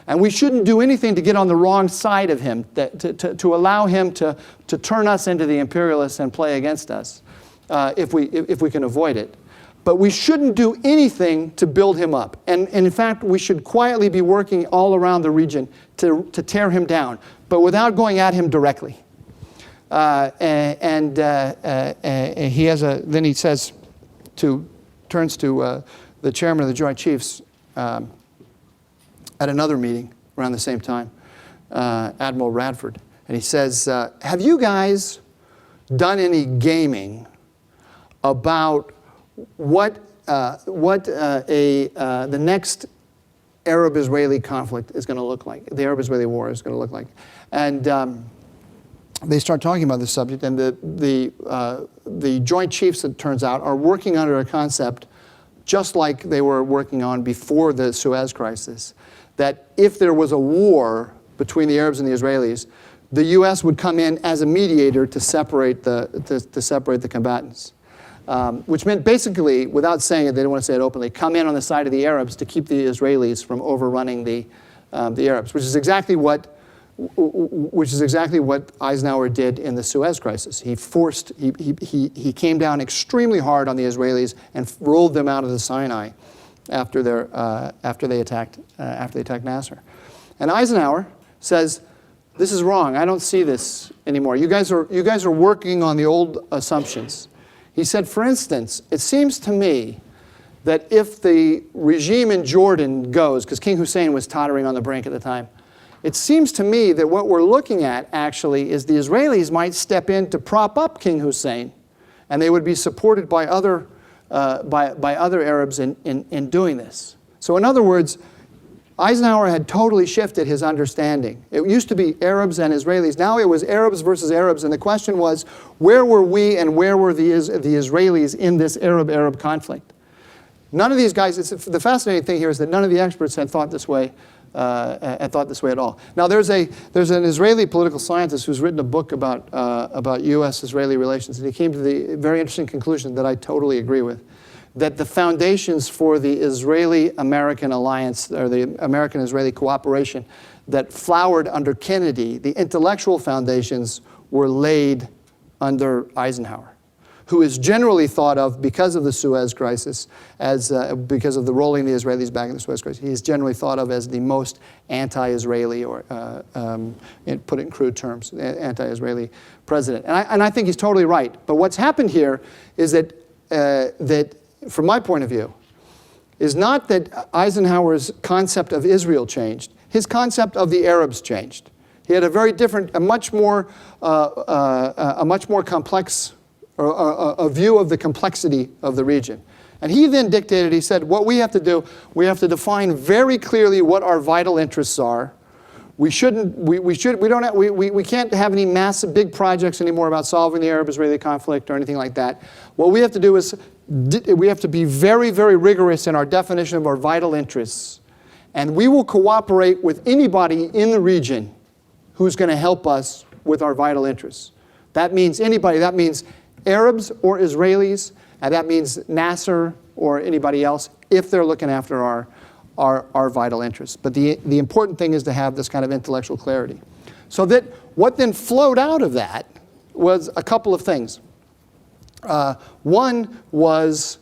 And we shouldn't do anything to get on the wrong side of him, to allow him to turn us into the imperialists and play against us, if we can avoid it. But we shouldn't do anything to build him up. And in fact, we should quietly be working all around the region to tear him down, but without going at him directly. Then he says, turns to the chairman of the Joint Chiefs at another meeting around the same time, Admiral Radford, and he says, have you guys done any gaming about what the next Arab-Israeli conflict is going to look like, the Arab-Israeli war is going to look like? And they start talking about this subject, and the Joint Chiefs, it turns out, are working under a concept just like they were working on before the Suez Crisis, that if there was a war between the Arabs and the Israelis, the U.S. would come in as a mediator to separate the combatants. Which meant basically, without saying it, they didn't want to say it openly, come in on the side of the Arabs to keep the Israelis from overrunning the Arabs, which is exactly what Eisenhower did in the Suez Crisis. He came down extremely hard on the Israelis and rolled them out of the Sinai after they attacked Nasser. And Eisenhower says, this is wrong. I don't see this anymore. You guys are working on the old assumptions. He said, for instance, it seems to me that if the regime in Jordan goes, because King Hussein was tottering on the brink at the time, it seems to me that what we're looking at actually is the Israelis might step in to prop up King Hussein And they would be supported by other, by other Arabs in doing this. So in other words, Eisenhower had totally shifted his understanding. It used to be Arabs and Israelis. Now it was Arabs versus Arabs, and the question was, where were we and where were the Israelis in this Arab-Arab conflict? None of these guys, the fascinating thing here is that none of the experts had thought this way at all. Now there's an Israeli political scientist who's written a book about U.S.-Israeli relations, and he came to the very interesting conclusion that I totally agree with, that the foundations for the Israeli-American alliance, or the American-Israeli cooperation that flowered under Kennedy, the intellectual foundations were laid under Eisenhower, who is generally thought of, because of the Suez crisis, as because of the rolling the Israelis back in the Suez crisis, he is generally thought of as the most anti-Israeli, or put it in crude terms, anti-Israeli president. And I think he's totally right. But what's happened here is that, from my point of view, is not that Eisenhower's concept of Israel changed. His concept of the Arabs changed. He had a very different, a much more complex, or a view of the complexity of the region. And he then dictated, he said, what we have to do, we have to define very clearly what our vital interests are. We can't have any massive big projects anymore about solving the Arab-Israeli conflict or anything like that. What we have to do is, we have to be very, very rigorous in our definition of our vital interests. And we will cooperate with anybody in the region who's going to help us with our vital interests. That means anybody. That means Arabs or Israelis, and that means Nasser or anybody else, if they're looking after our vital interests. But the important thing is to have this kind of intellectual clarity. So that what then flowed out of that was a couple of things. One was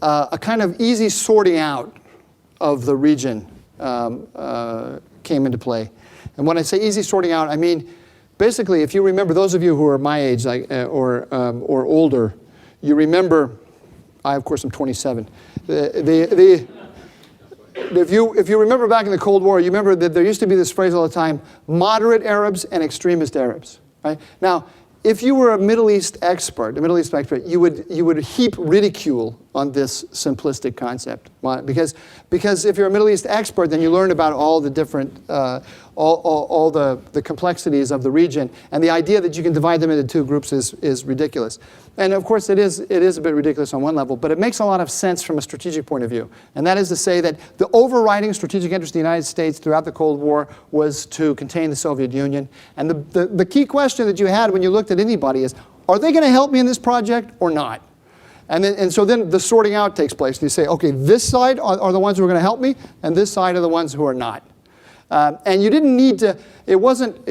a kind of easy sorting out of the region came into play. And when I say easy sorting out, I mean, basically, if you remember, those of you who are my age, like, or older, you remember, I of course am 27. If you remember back in the Cold War, you remember that there used to be this phrase all the time, moderate Arabs and extremist Arabs, right? Now, if you were a Middle East expert, you would heap ridicule on this simplistic concept, because if you're a Middle East expert, then you learn about all the different, all the complexities of the region, and the idea that you can divide them into two groups is ridiculous. And of course, it is a bit ridiculous on one level, but it makes a lot of sense from a strategic point of view, and that is to say that the overriding strategic interest of the United States throughout the Cold War was to contain the Soviet Union, and the key question that you had when you looked at anybody is, are they going to help me in this project or not? And so then the sorting out takes place. You say, okay, this side are the ones who are going to help me, and this side are the ones who are not. And you didn't need to, it wasn't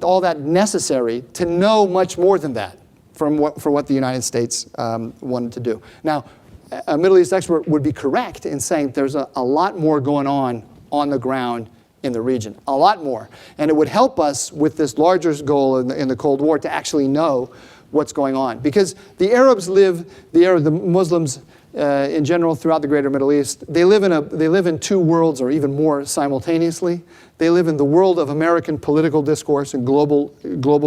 all that necessary to know much more than that for what the United States wanted to do. Now, a Middle East expert would be correct in saying there's a lot more going on the ground in the region, a lot more. And it would help us with this larger goal in the Cold War to actually know what's going on. Because the Arabs the Muslims in general throughout the greater Middle East, they live in two worlds or even more simultaneously. They live in the world of American political discourse and global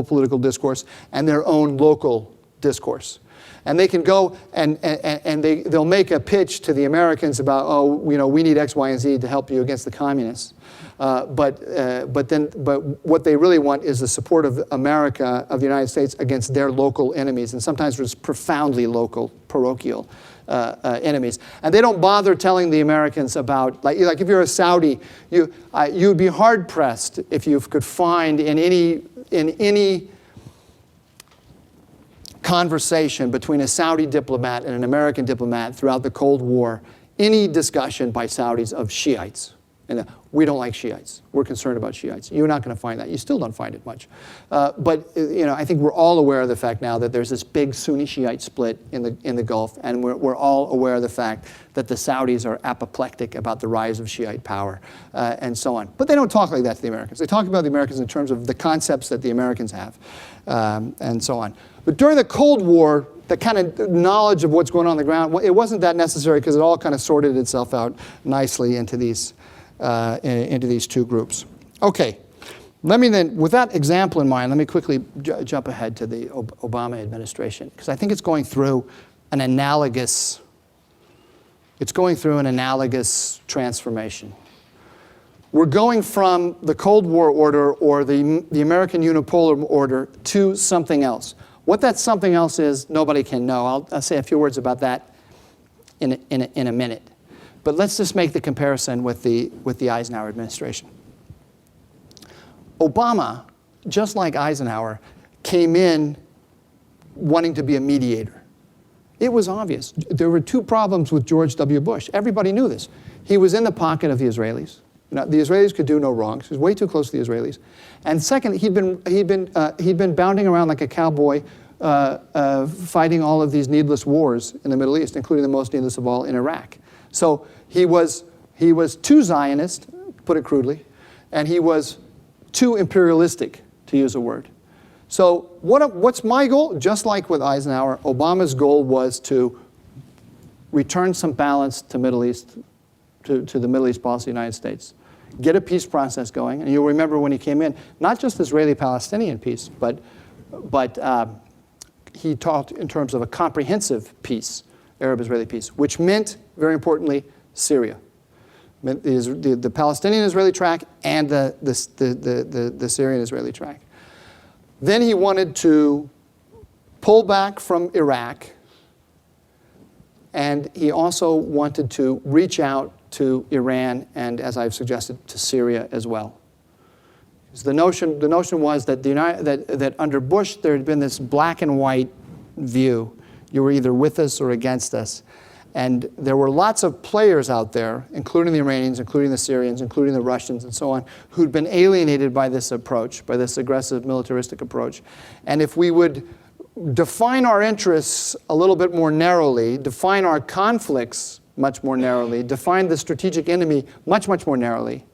political discourse and their own local discourse. And they can go and they'll make a pitch to the Americans about, oh, you know, we need X, Y, and Z to help you against the communists. But what they really want is the support of America, of the United States, against their local enemies, and sometimes it's profoundly local, parochial enemies. And they don't bother telling the Americans about, like if you're a Saudi, you'd be hard pressed if you could find in any conversation between a Saudi diplomat and an American diplomat throughout the Cold War, any discussion by Saudis of Shiites. And we don't like Shiites. We're concerned about Shiites. You're not going to find that. You still don't find it much. But you know, I think we're all aware of the fact now that there's this big Sunni-Shiite split in the Gulf, and we're all aware of the fact that the Saudis are apoplectic about the rise of Shiite power, and so on. But they don't talk like that to the Americans. They talk about the Americans in terms of the concepts that the Americans have, and so on. But during the Cold War, the kind of knowledge of what's going on the ground, well, it wasn't that necessary because it all kind of sorted itself out nicely into these two groups. Okay, Let me then, with that example in mind, let me quickly jump ahead to the Obama administration, because I think it's going through an analogous transformation. We're going from the Cold War order or the American unipolar order to something else. What that something else is, nobody can know. I'll say a few words about that in a minute. But let's just make the comparison with the Eisenhower administration. Obama, just like Eisenhower, came in wanting to be a mediator. It was obvious. There were two problems with George W. Bush. Everybody knew this. He was in the pocket of the Israelis. The Israelis could do no wrong. He was way too close to the Israelis. And second, he'd been bounding around like a cowboy, fighting all of these needless wars in the Middle East, including the most needless of all in Iraq. So he was too Zionist, to put it crudely, and he was too imperialistic, to use a word. So what's my goal? Just like with Eisenhower, Obama's goal was to return some balance to Middle East, to the Middle East policy of the United States. Get a peace process going. And you'll remember when he came in, not just Israeli-Palestinian peace, but he talked in terms of a comprehensive peace, Arab-Israeli peace, which meant, very importantly, Syria. The Palestinian-Israeli track and the Syrian-Israeli track. Then he wanted to pull back from Iraq, and he also wanted to reach out to Iran and, as I've suggested, to Syria as well. So the notion was that, that under Bush there had been this black and white view. You were either with us or against us. And there were lots of players out there, including the Iranians, including the Syrians, including the Russians, and so on, who'd been alienated by this approach, by this aggressive militaristic approach. And if we would define our interests a little bit more narrowly, define our conflicts much more narrowly, define the strategic enemy much, much more narrowly,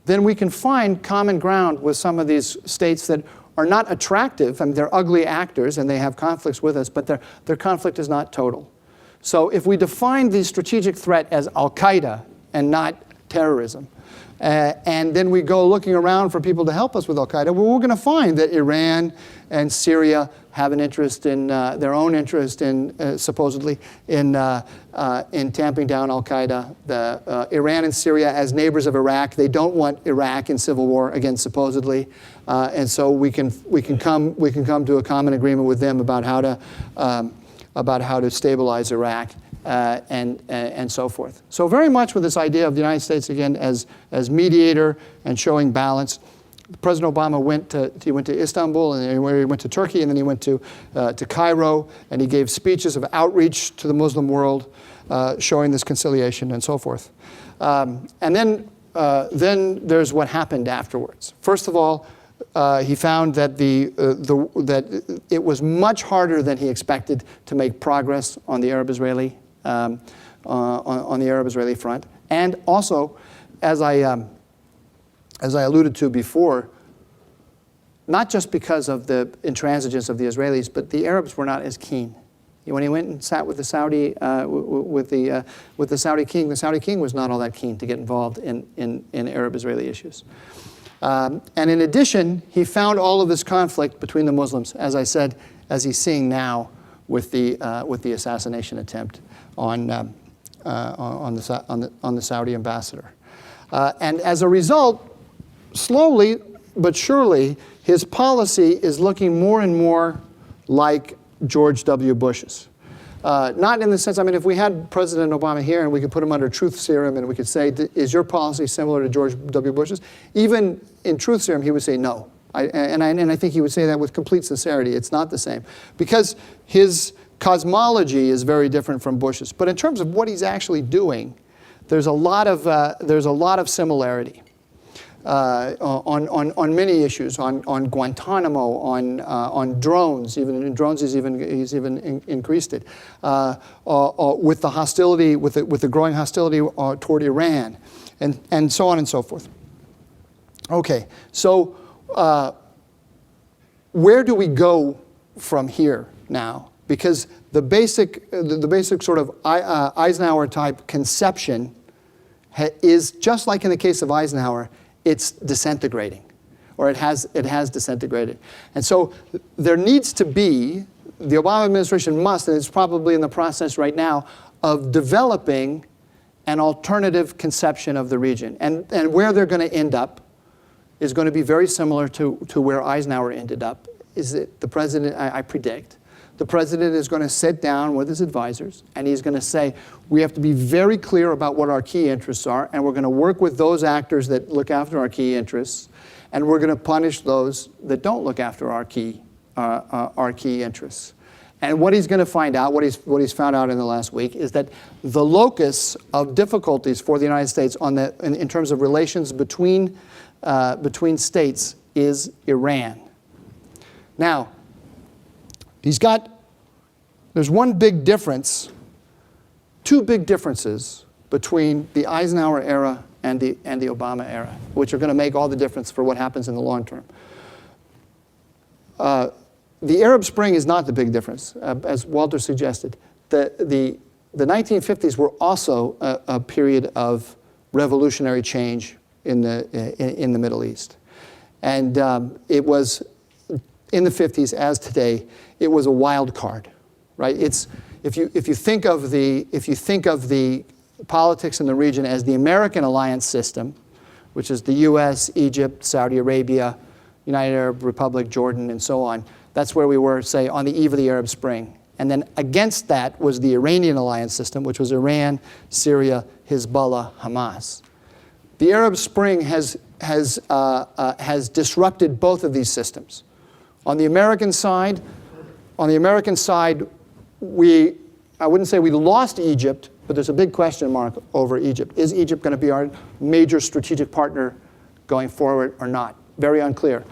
then we can find common ground with some of these states that are not attractive. I mean, they're ugly actors and they have conflicts with us, but their conflict is not total. So if we define the strategic threat as al-Qaeda and not terrorism, and then we go looking around for people to help us with al-Qaeda, well, we're going to find that Iran and Syria have an interest in, their own interest in, supposedly, in tamping down al-Qaeda. Iran and Syria as neighbors of Iraq, they don't want Iraq in civil war, again, supposedly. And so we can come to a common agreement with them about how to stabilize Iraq and so forth. So very much with this idea of the United States again as mediator and showing balance. President Obama went to Istanbul, and he went to Turkey, and then he went to Cairo, and he gave speeches of outreach to the Muslim world, showing this conciliation and so forth. And then there's what happened afterwards. First of all, he found that that it was much harder than he expected to make progress on the Arab-Israeli front, and also, as I alluded to before, not just because of the intransigence of the Israelis, but the Arabs were not as keen. When he went and sat with the Saudi Saudi king was not all that keen to get involved in Arab-Israeli issues. And in addition, he found all of this conflict between the Muslims, as I said, as he's seeing now with the assassination attempt on the Saudi ambassador. And as a result, slowly but surely, his policy is looking more and more like George W. Bush's. Not in the sense, I mean, if we had President Obama here and we could put him under truth serum and we could say, is your policy similar to George W. Bush's? Even in truth serum, he would say no. And I think he would say that with complete sincerity. It's not the same. Because his cosmology is very different from Bush's. But in terms of what he's actually doing, there's a lot of similarity on many issues, on Guantanamo, on drones. Even in drones, he's even increased it. With the hostility, with the growing hostility toward Iran, and so on and so forth. Okay, so where do we go from here now? Because the basic sort of Eisenhower type conception is just like in the case of Eisenhower, it's disintegrating. or it has disintegrated. And so there needs to be, the Obama administration must, and it's probably in the process right now, of developing an alternative conception of the region. And where they're going to end up is going to be very similar to where Eisenhower ended up, is that the president, I predict, the president is going to sit down with his advisors and he's going to say, we have to be very clear about what our key interests are, and we're going to work with those actors that look after our key interests, and we're going to punish those that don't look after our key interests. And what he's going to find out, what he's found out in the last week, is that the locus of difficulties for the United States in terms of relations between states is Iran. Now, there's one big difference, two big differences between the Eisenhower era and the Obama era, which are going to make all the difference for what happens in the long term. The Arab Spring is not the big difference, as Walter suggested. The 1950s were also a period of revolutionary change in the Middle East, and it was in the 50s, as today, it was a wild card, right? If you think of the politics in the region as the American alliance system, which is the U.S., Egypt, Saudi Arabia, United Arab Republic, Jordan, and so on. That's where we were, say, on the eve of the Arab Spring. And then against that was the Iranian alliance system, which was Iran, Syria, Hezbollah, Hamas. The Arab Spring has disrupted both of these systems. On the American side, I wouldn't say we lost Egypt, but there's a big question mark over Egypt. Is Egypt going to be our major strategic partner going forward or not? Very unclear.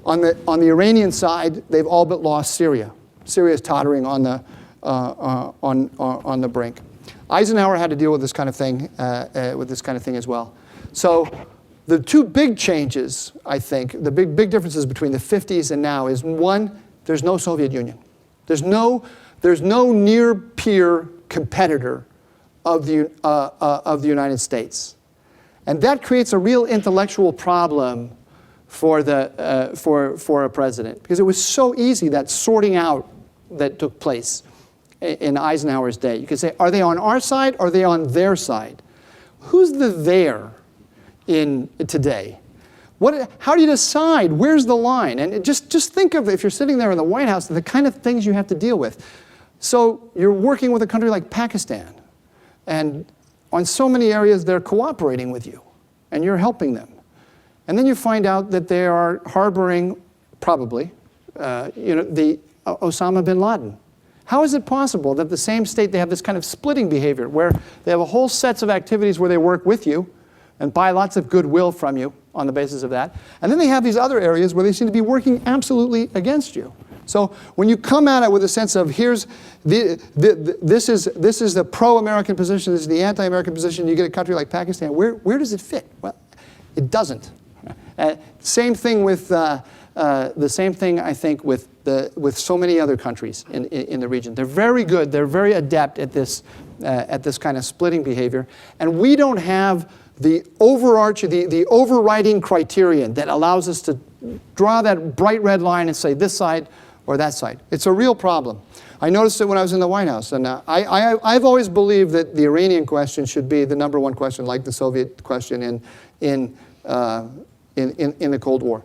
On the Iranian side, they've all but lost Syria. Syria is tottering on the brink. Eisenhower had to deal with this kind of thing, as well. So the two big changes, I think, the big differences between the 50s and now is, one, there's no Soviet Union. There's no near-peer competitor of the United States, and that creates a real intellectual problem for a president, because it was so easy, that sorting out that took place in Eisenhower's day. You could say, are they on our side or are they on their side? Who's the there in today? How do you decide? Where's the line? And just think of, if you're sitting there in the White House, the kind of things you have to deal with. So you're working with a country like Pakistan, and on so many areas they're cooperating with you, and you're helping them. And then you find out that they are harboring, probably, the Osama bin Laden. How is it possible that the same state, they have this kind of splitting behavior, where they have a whole sets of activities where they work with you and buy lots of goodwill from you on the basis of that, and then they have these other areas where they seem to be working absolutely against you? So when you come at it with a sense of, this is the pro-American position, this is the anti-American position, you get a country like Pakistan, where does it fit? Well, it doesn't. Same thing with the same thing, I think, with so many other countries in the region. They're very good. They're very adept at this kind of splitting behavior, and we don't have the overriding criterion that allows us to draw that bright red line and say this side or that side. It's a real problem. I noticed it when I was in the White House, and I've always believed that the Iranian question should be the number one question, like the Soviet question in the Cold War.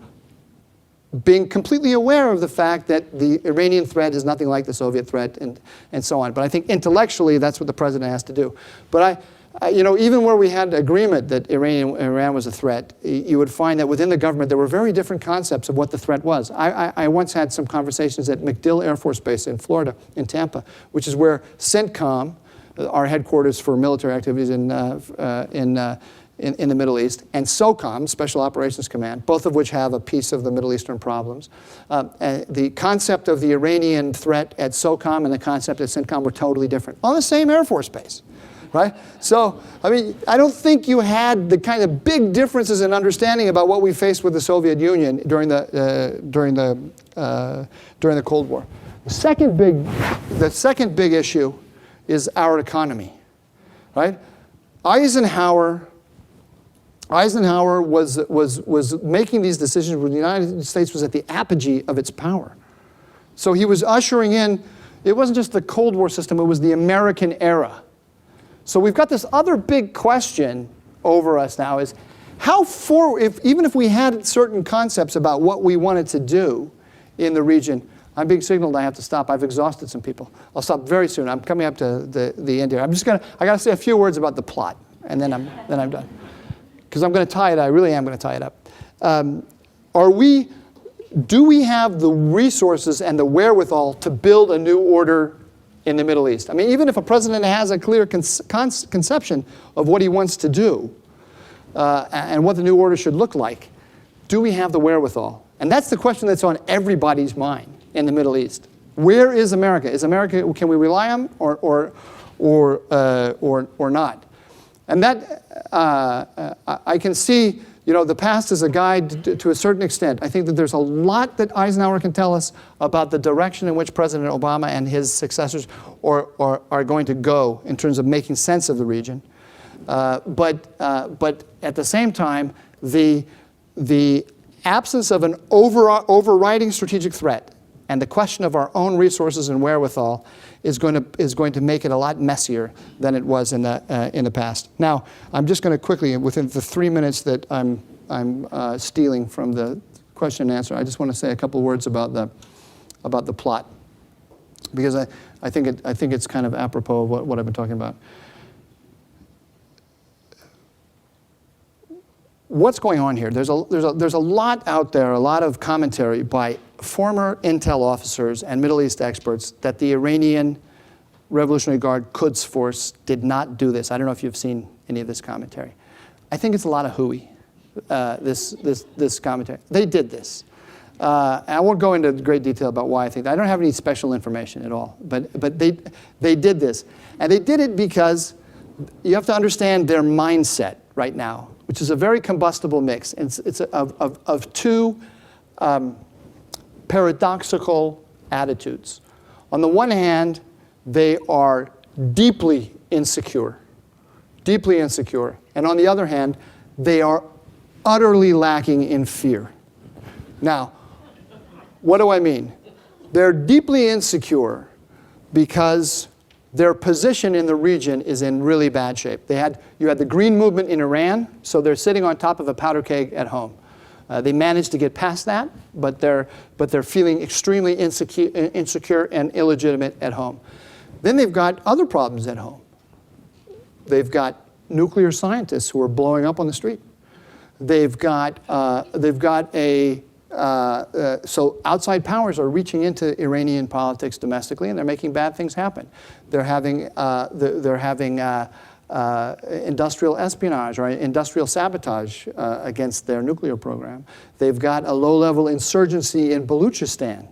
Being completely aware of the fact that the Iranian threat is nothing like the Soviet threat, and so on. But I think intellectually that's what the president has to do. But even where we had agreement that Iran was a threat, you would find that within the government there were very different concepts of what the threat was. I once had some conversations at MacDill Air Force Base in Florida, in Tampa, which is where CENTCOM, our headquarters for military activities in the Middle East, and SOCOM, Special Operations Command, both of which have a piece of the Middle Eastern problems. The concept of the Iranian threat at SOCOM and the concept at CENTCOM were totally different, on the same Air Force base, right? So, I don't think you had the kind of big differences in understanding about what we faced with the Soviet Union during the Cold War. The second big issue is our economy, right? Eisenhower Eisenhower was making these decisions when the United States was at the apogee of its power. So he was ushering in, it wasn't just the Cold War system, it was the American era. So we've got this other big question over us now is, even if we had certain concepts about what we wanted to do in the region, I'm being signaled I have to stop. I've exhausted some people. I'll stop very soon. I'm coming up to the end here. I got to say a few words about the plot, and then I'm done. Because I'm going to tie it. I really am going to tie it up. Do we have the resources and the wherewithal to build a new order in the Middle East? I mean, even if a president has a clear conception of what he wants to do and what the new order should look like, do we have the wherewithal? And that's the question that's on everybody's mind in the Middle East. Where is America? Is America, can we rely on or not? And that, I can see, the past is a guide to a certain extent. I think that there's a lot that Eisenhower can tell us about the direction in which President Obama and his successors are going to go in terms of making sense of the region. But at the same time, the absence of an overriding strategic threat and the question of our own resources and wherewithal is going to make it a lot messier than it was in the past. Now, I'm just going to quickly, within the 3 minutes that I'm stealing from the question and answer, I just want to say a couple words about the plot, because I think it's kind of apropos of what I've been talking about. What's going on here? There's a lot out there, a lot of commentary by former intel officers and Middle East experts that the Iranian Revolutionary Guard Quds Force did not do this. I don't know if you've seen any of this commentary. I think it's a lot of hooey, this commentary. They did this. I won't go into great detail about why I think that. I don't have any special information at all, but they did this. And they did it because you have to understand their mindset right now, which is a very combustible mix. It's of two paradoxical attitudes. On the one hand, they are deeply insecure. And on the other hand, they are utterly lacking in fear. Now, what do I mean? They're deeply insecure because their position in the region is in really bad shape. You had the Green Movement in Iran, so they're sitting on top of a powder keg at home. They managed to get past that, but they're feeling extremely insecure and illegitimate at home. Then they've got other problems at home. They've got nuclear scientists who are blowing up on the street. So outside powers are reaching into Iranian politics domestically, and they're making bad things happen. They're having industrial espionage or industrial sabotage against their nuclear program. They've got a low-level insurgency in Baluchistan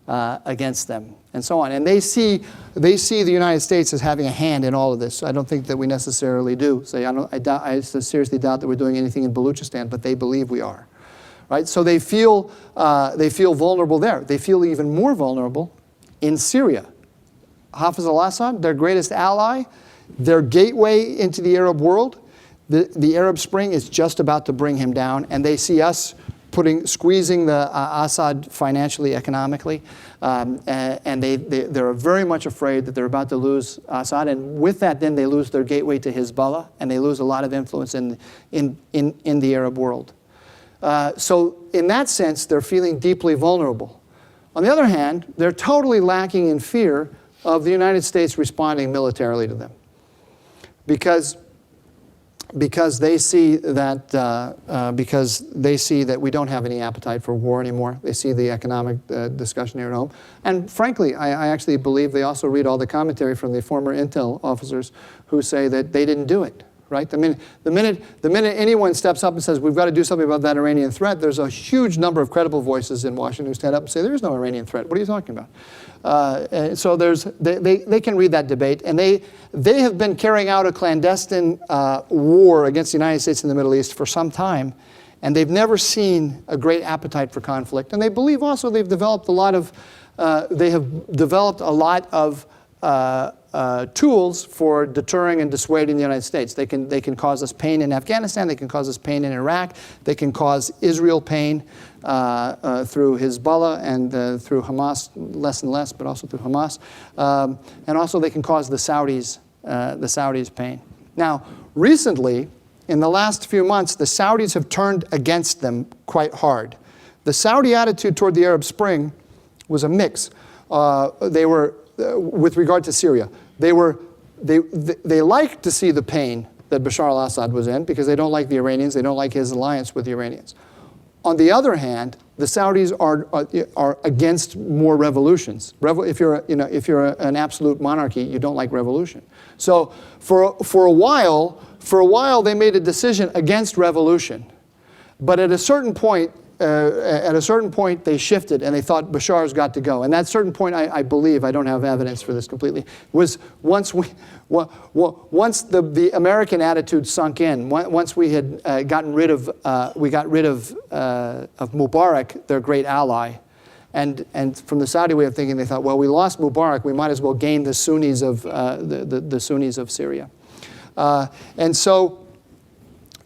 against them, and so on. And they see the United States as having a hand in all of this. I don't think that we necessarily do. I seriously doubt that we're doing anything in Baluchistan, but they believe we are. Right? So they feel vulnerable there. They feel even more vulnerable in Syria. Hafez al-Assad, their greatest ally, their gateway into the Arab world, the Arab Spring is just about to bring him down, and they see us squeezing the Assad financially, economically, and they're very much afraid that they're about to lose Assad, and with that, then they lose their gateway to Hezbollah, and they lose a lot of influence in the Arab world. So in that sense, they're feeling deeply vulnerable. On the other hand, they're totally lacking in fear of the United States responding militarily to them, because they see that we don't have any appetite for war anymore. They see the economic discussion here at home, and frankly, I actually believe they also read all the commentary from the former intel officers who say that they didn't do it. Right? The minute anyone steps up and says, we've got to do something about that Iranian threat, there's a huge number of credible voices in Washington who stand up and say, there is no Iranian threat. What are you talking about? So they can read that debate, and they have been carrying out a clandestine war against the United States in the Middle East for some time, and they've never seen a great appetite for conflict. And they believe also they've developed a lot of tools for deterring and dissuading the United States. They can cause us pain in Afghanistan. They can cause us pain in Iraq. They can cause Israel pain through Hezbollah and through Hamas, less and less, but also through Hamas. And also they can cause the Saudis pain. Now, recently, in the last few months, the Saudis have turned against them quite hard. The Saudi attitude toward the Arab Spring was a mix. They were, with regard to Syria, they liked to see the pain that Bashar al-Assad was in because they don't like the Iranians. They don't like his alliance with the Iranians. On the other hand, the Saudis are against more revolutions. If you're an absolute monarchy, you don't like revolution. So for a while, they made a decision against revolution. But at a certain point, they shifted and they thought Bashar's got to go. And that certain point, I believe, I don't have evidence for this completely, was once the American attitude sunk in, once we had gotten rid of Mubarak, their great ally, and from the Saudi way of thinking, they thought, well, we lost Mubarak, we might as well gain the Sunnis of the Sunnis of Syria, and so.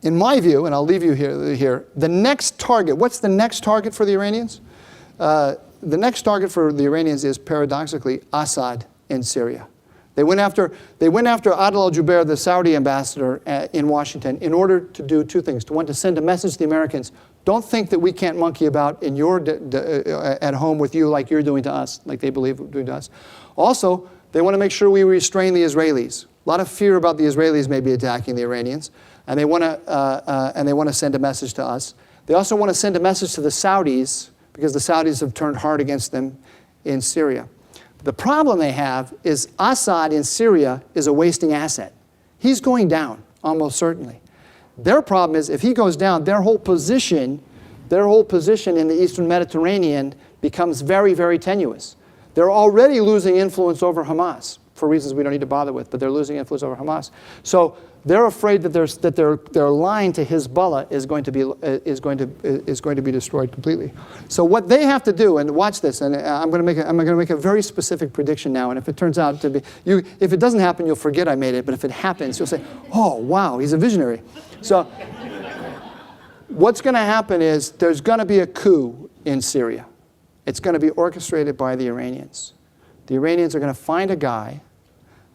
In my view, and I'll leave you here, the next target, what's the next target for the Iranians? The next target for the Iranians is, paradoxically, Assad in Syria. They went after Adel al-Jubeir, the Saudi ambassador in Washington, in order to do two things. One, to send a message to the Americans, don't think that we can't monkey about in at home with you like you're doing to us, like they believe we're doing to us. Also, they want to make sure we restrain the Israelis. A lot of fear about the Israelis maybe attacking the Iranians. And they want to send a message to us. They also want to send a message to the Saudis because the Saudis have turned hard against them in Syria. The problem they have is Assad in Syria is a wasting asset. He's going down, almost certainly. Their problem is if he goes down, their whole position in the Eastern Mediterranean becomes very, very tenuous. They're already losing influence over Hamas for reasons we don't need to bother with, but they're losing influence over Hamas. So they're afraid that their line to Hezbollah is going to be destroyed completely. So what they have to do, and watch this, and I'm going to make a very specific prediction now. And if it turns out to be, if it doesn't happen, you'll forget I made it. But if it happens, you'll say, "Oh, wow, he's a visionary." So what's going to happen is there's going to be a coup in Syria. It's going to be orchestrated by the Iranians. The Iranians are going to find a guy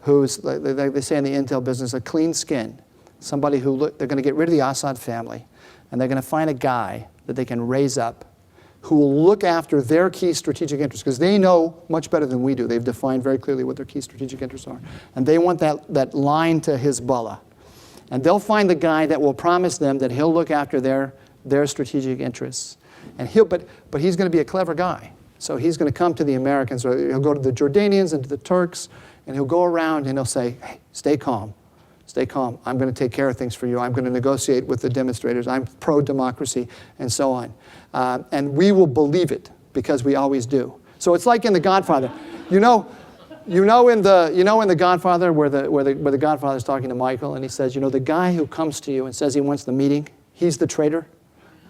who's, like they say in the intel business, a clean skin, somebody they're going to get rid of the Assad family, and they're going to find a guy that they can raise up who will look after their key strategic interests, because they know much better than we do. They've defined very clearly what their key strategic interests are. And they want that line to Hezbollah. And they'll find the guy that will promise them that he'll look after their strategic interests. And but he's going to be a clever guy. So he's going to come to the Americans, or he'll go to the Jordanians and to the Turks, and he'll go around and he'll say, "Hey, stay calm. Stay calm. I'm going to take care of things for you. I'm going to negotiate with the demonstrators. I'm pro-democracy," and so on. And we will believe it because we always do. So it's like in The Godfather. You know in The Godfather where the Godfather's talking to Michael and he says, the guy who comes to you and says he wants the meeting, he's the traitor.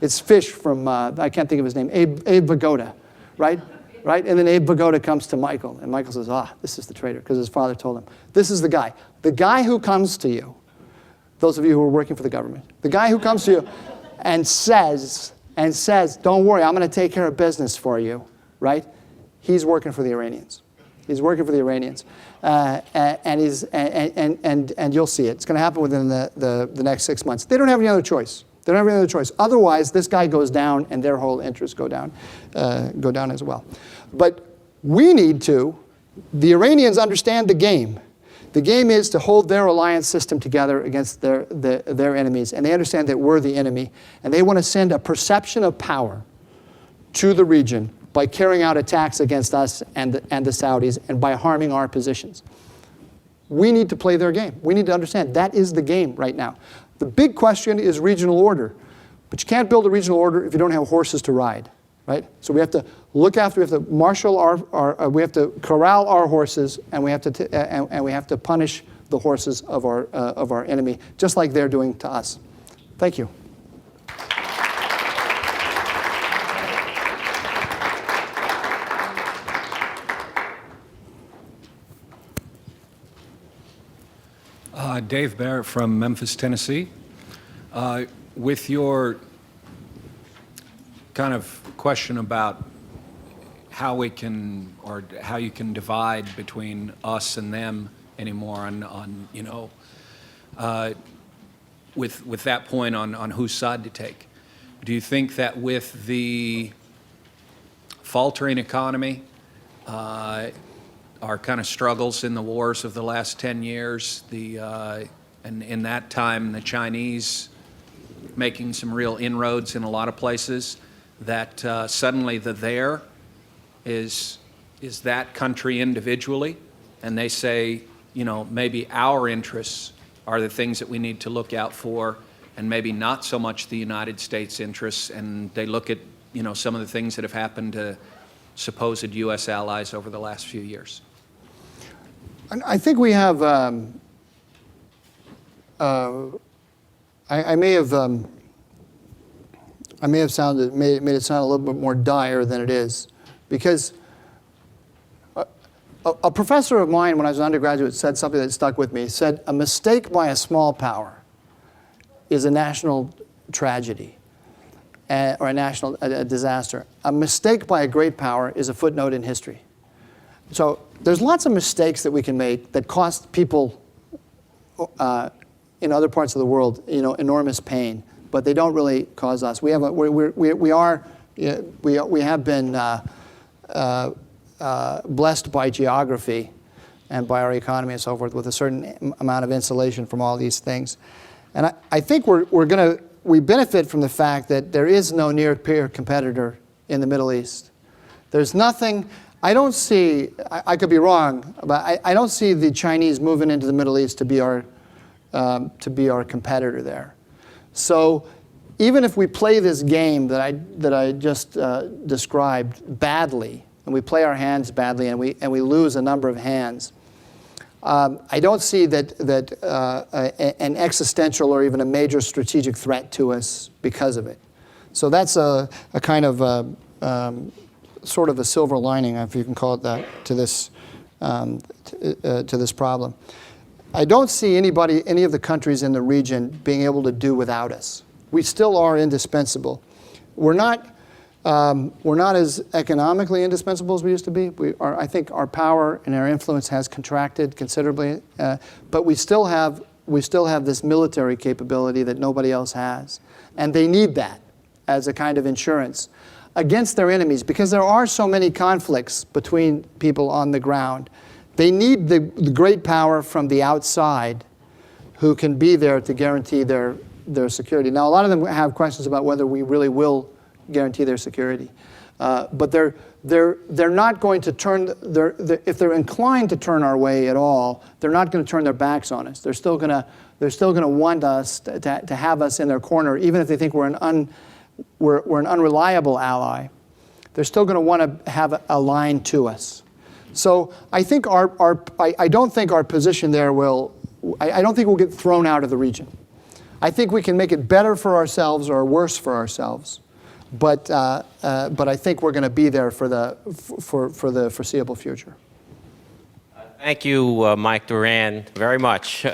It's Fish from I can't think of his name, Abe Vigoda, right? Right? And then Abe Vigoda comes to Michael, and Michael says, this is the traitor, because his father told him. This is the guy. The guy who comes to you, those of you who are working for the government, the guy who comes to you and says, don't worry, I'm going to take care of business for you, right? He's working for the Iranians. He's working for the Iranians. And you'll see it. It's going to happen within the next 6 months. They don't have any other choice. They don't have any other choice. Otherwise, this guy goes down, and their whole interests go down as well. But we need to. The Iranians understand the game. The game is to hold their alliance system together against their enemies, and they understand that we're the enemy, and they want to send a perception of power to the region by carrying out attacks against us and the Saudis, and by harming our positions. We need to play their game. We need to understand that is the game right now. The big question is regional order. But you can't build a regional order if you don't have horses to ride, right? So we have to look after, we have to marshal we have to corral our horses, and we have to punish the horses of our enemy, just like they're doing to us. Thank you. Dave Barrett from Memphis, Tennessee. With your kind of question about how we can, or how you can divide between us and them anymore on you know, with that point on whose side to take. Do you think that with the faltering economy, our kind of struggles in the wars of the last 10 years, and in that time the Chinese making some real inroads in a lot of places, that suddenly the there is that country individually, and they say, you know, maybe our interests are the things that we need to look out for, and maybe not so much the United States interests, and they look at, you know, some of the things that have happened to supposed U.S. allies over the last few years? I think we have, I may have made it sound a little bit more dire than it is, because a professor of mine when I was an undergraduate said something that stuck with me. He said, a mistake by a small power is a national tragedy or a national disaster. A mistake by a great power is a footnote in history. So there's lots of mistakes that we can make that cost people in other parts of the world, you know, enormous pain, but they don't really cause us. We have been blessed by geography and by our economy and so forth with a certain amount of insulation from all these things. And I think we benefit from the fact that there is no near-peer competitor in the Middle East. There's nothing. I don't see, I could be wrong, but I don't see the Chinese moving into the Middle East to be our competitor there. So even if we play this game that I just described badly, and we play our hands badly, and we lose a number of hands, I don't see that an existential or even a major strategic threat to us because of it. So that's a kind of sort of a silver lining, if you can call it that, to this problem. I don't see any of the countries in the region being able to do without us. We still are indispensable. We're not as economically indispensable as we used to be. I think our power and our influence has contracted considerably, but we still have this military capability that nobody else has, and they need that as a kind of insurance against their enemies, because there are so many conflicts between people on the ground. They need the great power from the outside who can be there to guarantee their security. Now, a lot of them have questions about whether we really will guarantee their security. But they're not going to turn, if they're inclined to turn our way at all, they're not going to turn their backs on us. They're still going to want us to have us in their corner, even if they think we're an unreliable ally. They're still going to want to have a line to us. So I think I don't think our position there I don't think we'll get thrown out of the region. I think we can make it better for ourselves or worse for ourselves, but I think we're going to be there for the foreseeable future. Thank you, Mike Doran, very much.